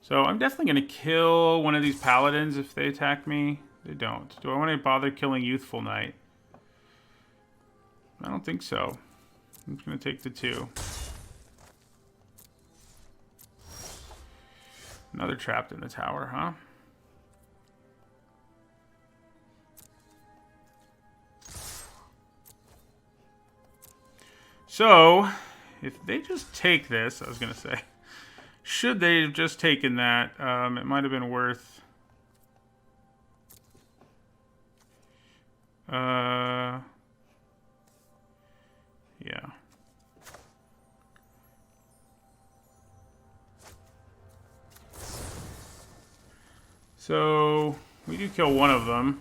So I'm definitely going to kill one of these paladins if they attack me. They don't. Do I want to bother killing Youthful Knight? I don't think so. I'm just going to take the 2. Another trapped in the tower, huh? So, if they just take this, I was going to say, should they have just taken that, it might have been worth... yeah. So, we do kill one of them.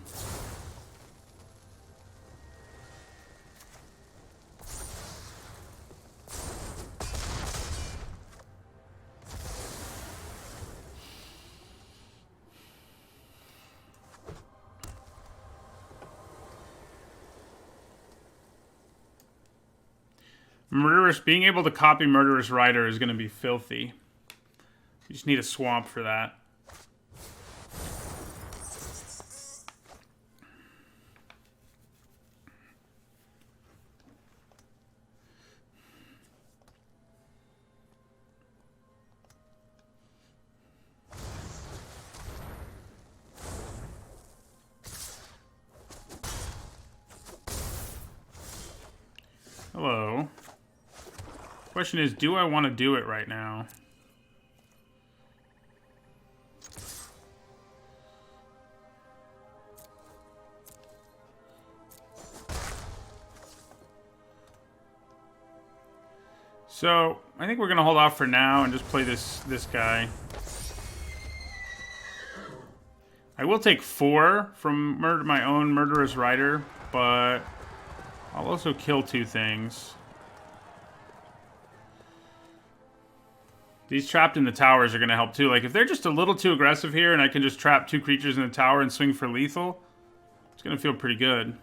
Being able to copy Murderous Rider is going to be filthy. You just need a swamp for that. Hello. Question is, do I want to do it right now? So, I think we're going to hold off for now and just play this guy. I will take 4 from my own Murderous Rider, but I'll also kill 2 things. These trapped in the towers are going to help too. Like, if they're just a little too aggressive here and I can just trap 2 creatures in the tower and swing for lethal, it's going to feel pretty good.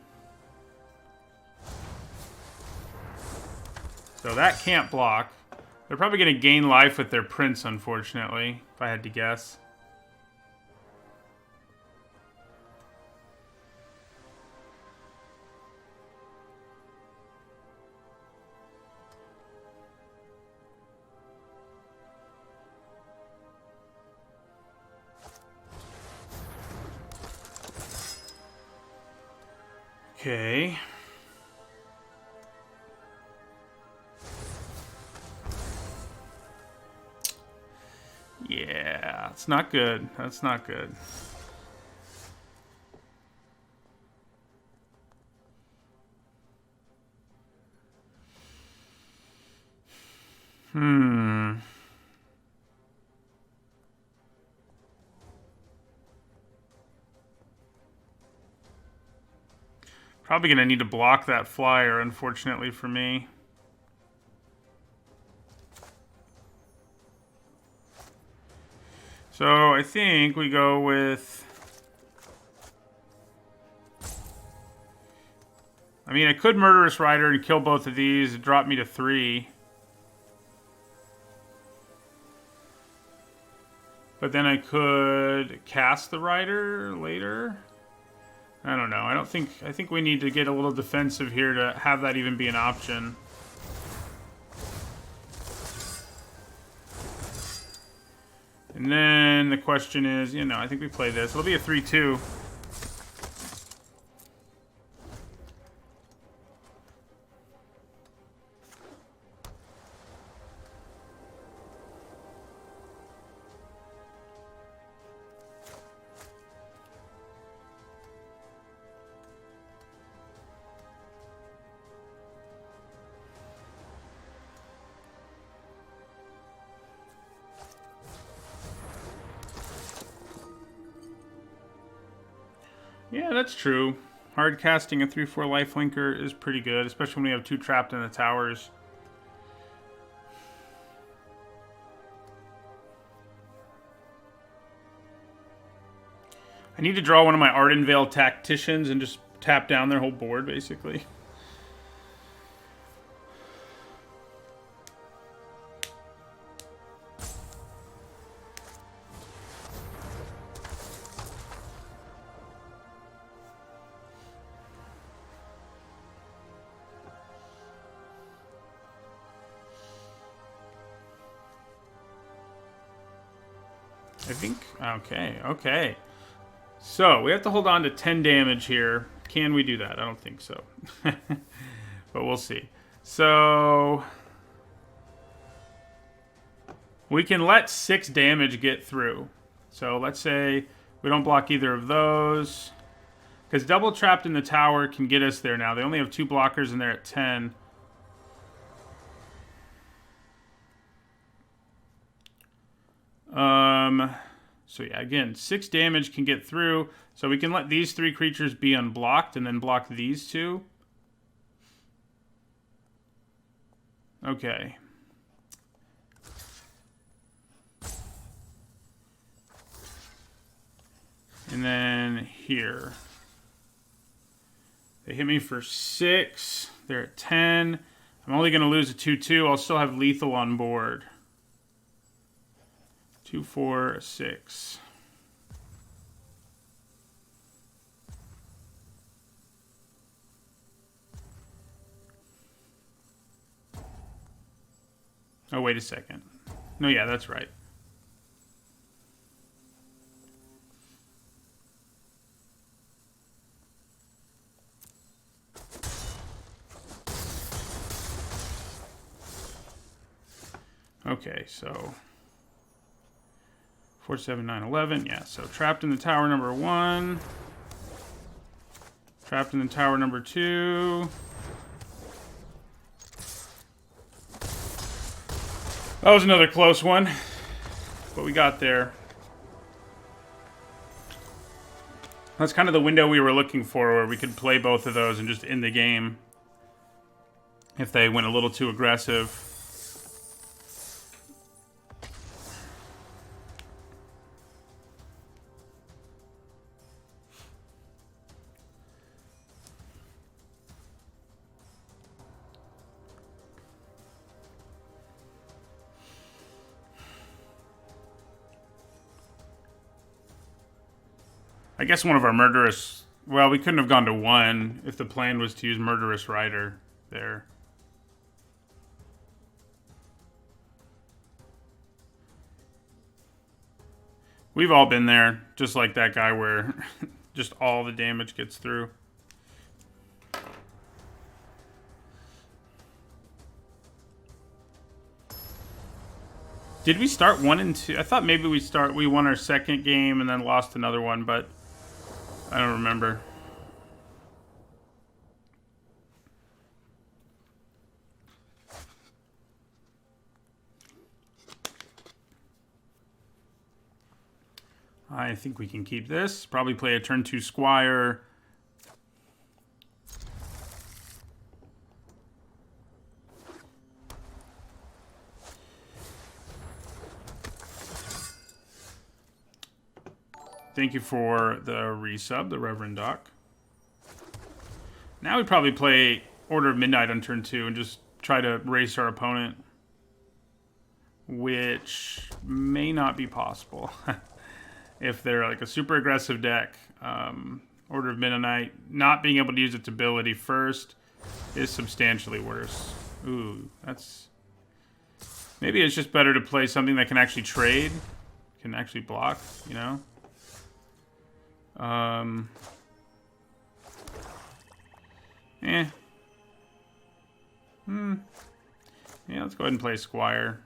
So that can't block. They're probably going to gain life with their prince, unfortunately, if I had to guess. Okay. Yeah, it's not good. That's not good. Probably going to need to block that flyer, unfortunately for me. So I think we go with... I mean, I could Murderous Rider and kill both of these. It dropped me to 3. But then I could cast the Rider later. I don't know. I think we need to get a little defensive here to have that even be an option. And then the question is, you know, I think we play this. It'll be a 3-2. Yeah, that's true. Hard casting a 3/4 lifelinker is pretty good, especially when we have 2 trapped in the towers. I need to draw one of my Ardenvale Tacticians and just tap down their whole board, basically. I think, okay. So, we have to hold on to 10 damage here. Can we do that? I don't think so. But we'll see. So, we can let 6 damage get through. So, let's say we don't block either of those. Because double trapped in the tower can get us there now. They only have 2 blockers and they're at 10. So yeah, again, 6 damage can get through. So we can let these 3 creatures be unblocked and then block these 2. Okay. And then here. They hit me for 6. They're at 10. I'm only going to lose a 2/2. I'll still have lethal on board. 2, 4, 6. Oh, wait a second. No, yeah, that's right. Okay, so 4, 7, 9, 11. Yeah, so trapped in the tower number 1. Trapped in the tower number 2. That was another close one, but we got there. That's kind of the window we were looking for, where we could play both of those and just end the game if they went a little too aggressive. I guess one of our murderous... Well, we couldn't have gone to 1 if the plan was to use Murderous Rider there. We've all been there, just like that guy where just all the damage gets through. Did we start 1 and 2? I thought maybe we won our second game and then lost another one, but I don't remember. I think we can keep this. Probably play a turn 2 Squire. Thank you for the resub, the Reverend Doc. Now we probably play Order of Midnight on turn 2 and just try to race our opponent, which may not be possible if they're like a super aggressive deck. Order of Midnight not being able to use its ability first is substantially worse. Ooh, that's... Maybe it's just better to play something that can actually trade, can actually block, you know? Yeah, let's go ahead and play Squire.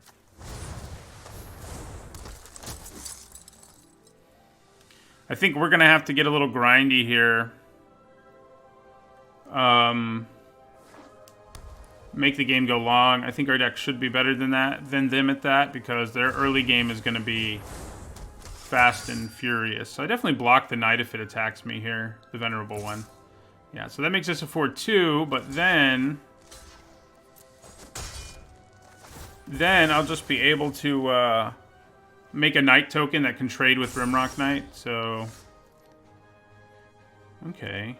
I think we're gonna have to get a little grindy here. Make the game go long. I think our deck should be better than them at that, because their early game is gonna be fast and furious. So I definitely block the knight if it attacks me here, the venerable one. Yeah, so that makes us a 4/2, but then I'll just be able to make a knight token that can trade with Rimrock Knight, so... Okay.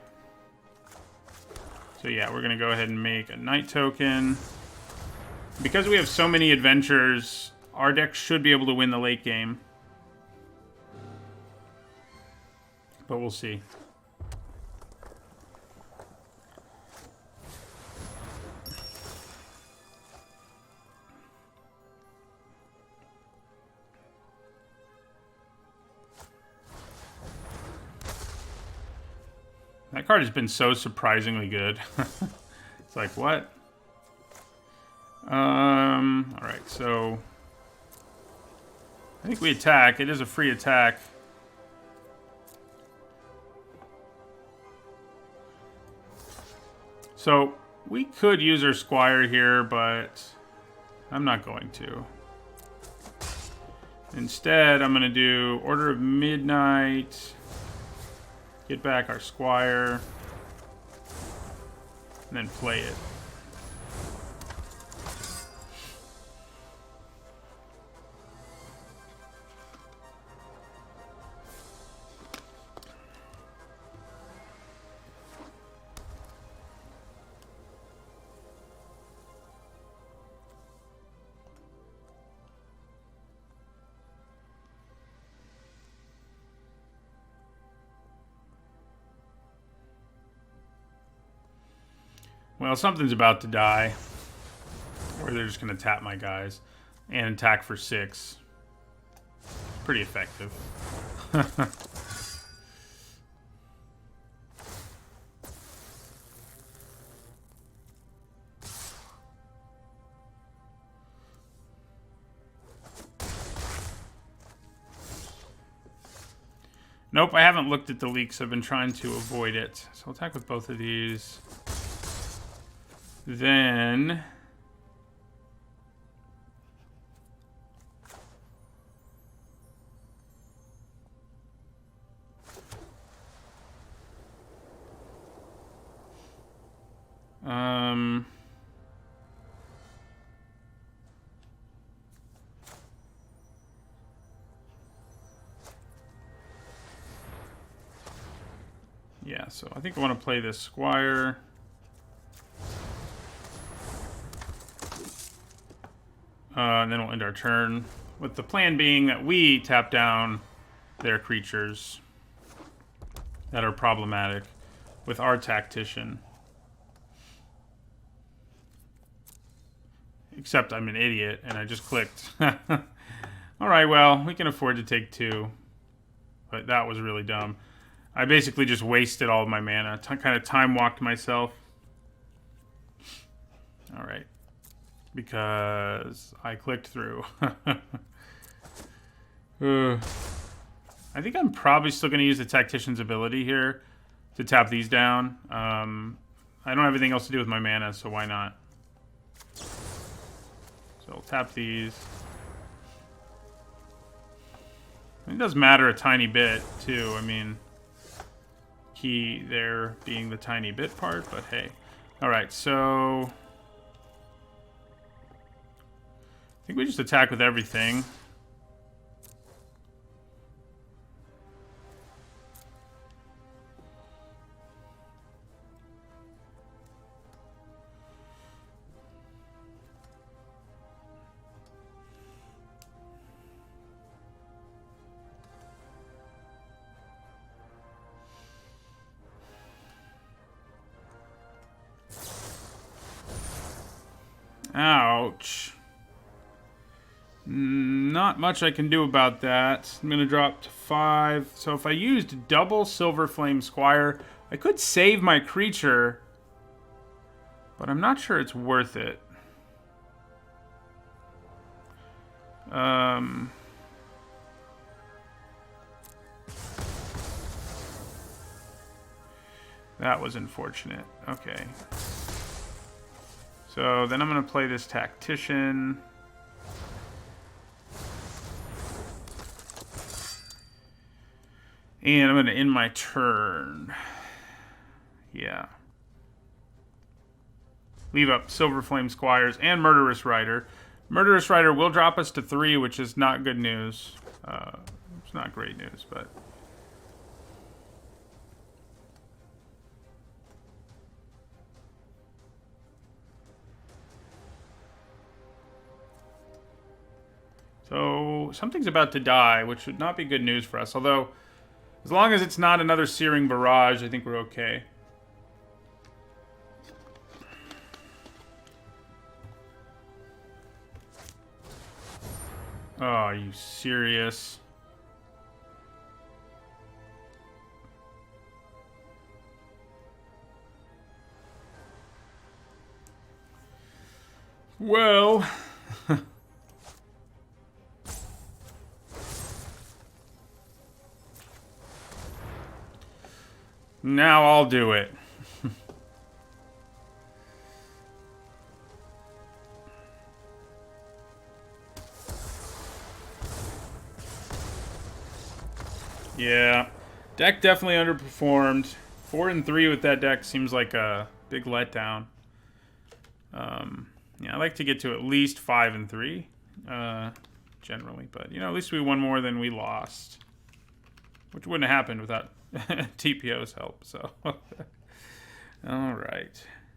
So yeah, we're going to go ahead and make a knight token. Because we have so many adventures, our deck should be able to win the late game. But we'll see. That card has been so surprisingly good. It's like, what? Alright, so... I think we attack. It is a free attack. So, we could use our Squire here, but I'm not going to. Instead, I'm going to do Order of Midnight, get back our Squire, and then play it. Well, something's about to die. Or they're just going to tap my guys. And attack for 6. Pretty effective. Nope, I haven't looked at the leaks. I've been trying to avoid it. So I'll attack with both of these. Then... yeah, so I think I want to play this Squire. And then we'll end our turn. With the plan being that we tap down their creatures that are problematic with our Tactician. Except I'm an idiot and I just clicked. Alright, well, we can afford to take 2. But that was really dumb. I basically just wasted all of my mana. Kind of time-walked myself. Alright. Because I clicked through. I think I'm probably still going to use the Tactician's ability here to tap these down. I don't have anything else to do with my mana, so why not? So I'll tap these. It does matter a tiny bit, too. I mean, key there being the tiny bit part, but hey. Alright, so... I think we just attack with everything. Ouch. Not much I can do about that. I'm going to drop to 5. So if I used double Silver Flame Squire, I could save my creature, but I'm not sure it's worth it. That was unfortunate. Okay. So then I'm going to play this Tactician. And I'm going to end my turn. Yeah. Leave up Silver Flame Squires and Murderous Rider. Murderous Rider will drop us to 3, which is not good news. It's not great news, but... So, something's about to die, which would not be good news for us. Although, as long as it's not another Searing Barrage, I think we're okay. Oh, are you serious? Well... now I'll do it. Yeah, deck definitely underperformed. 4-3 with that deck seems like a big letdown. Yeah, I like to get to at least 5-3, generally. But, you know, at least we won more than we lost. Which wouldn't have happened without TPO's help, so. All right.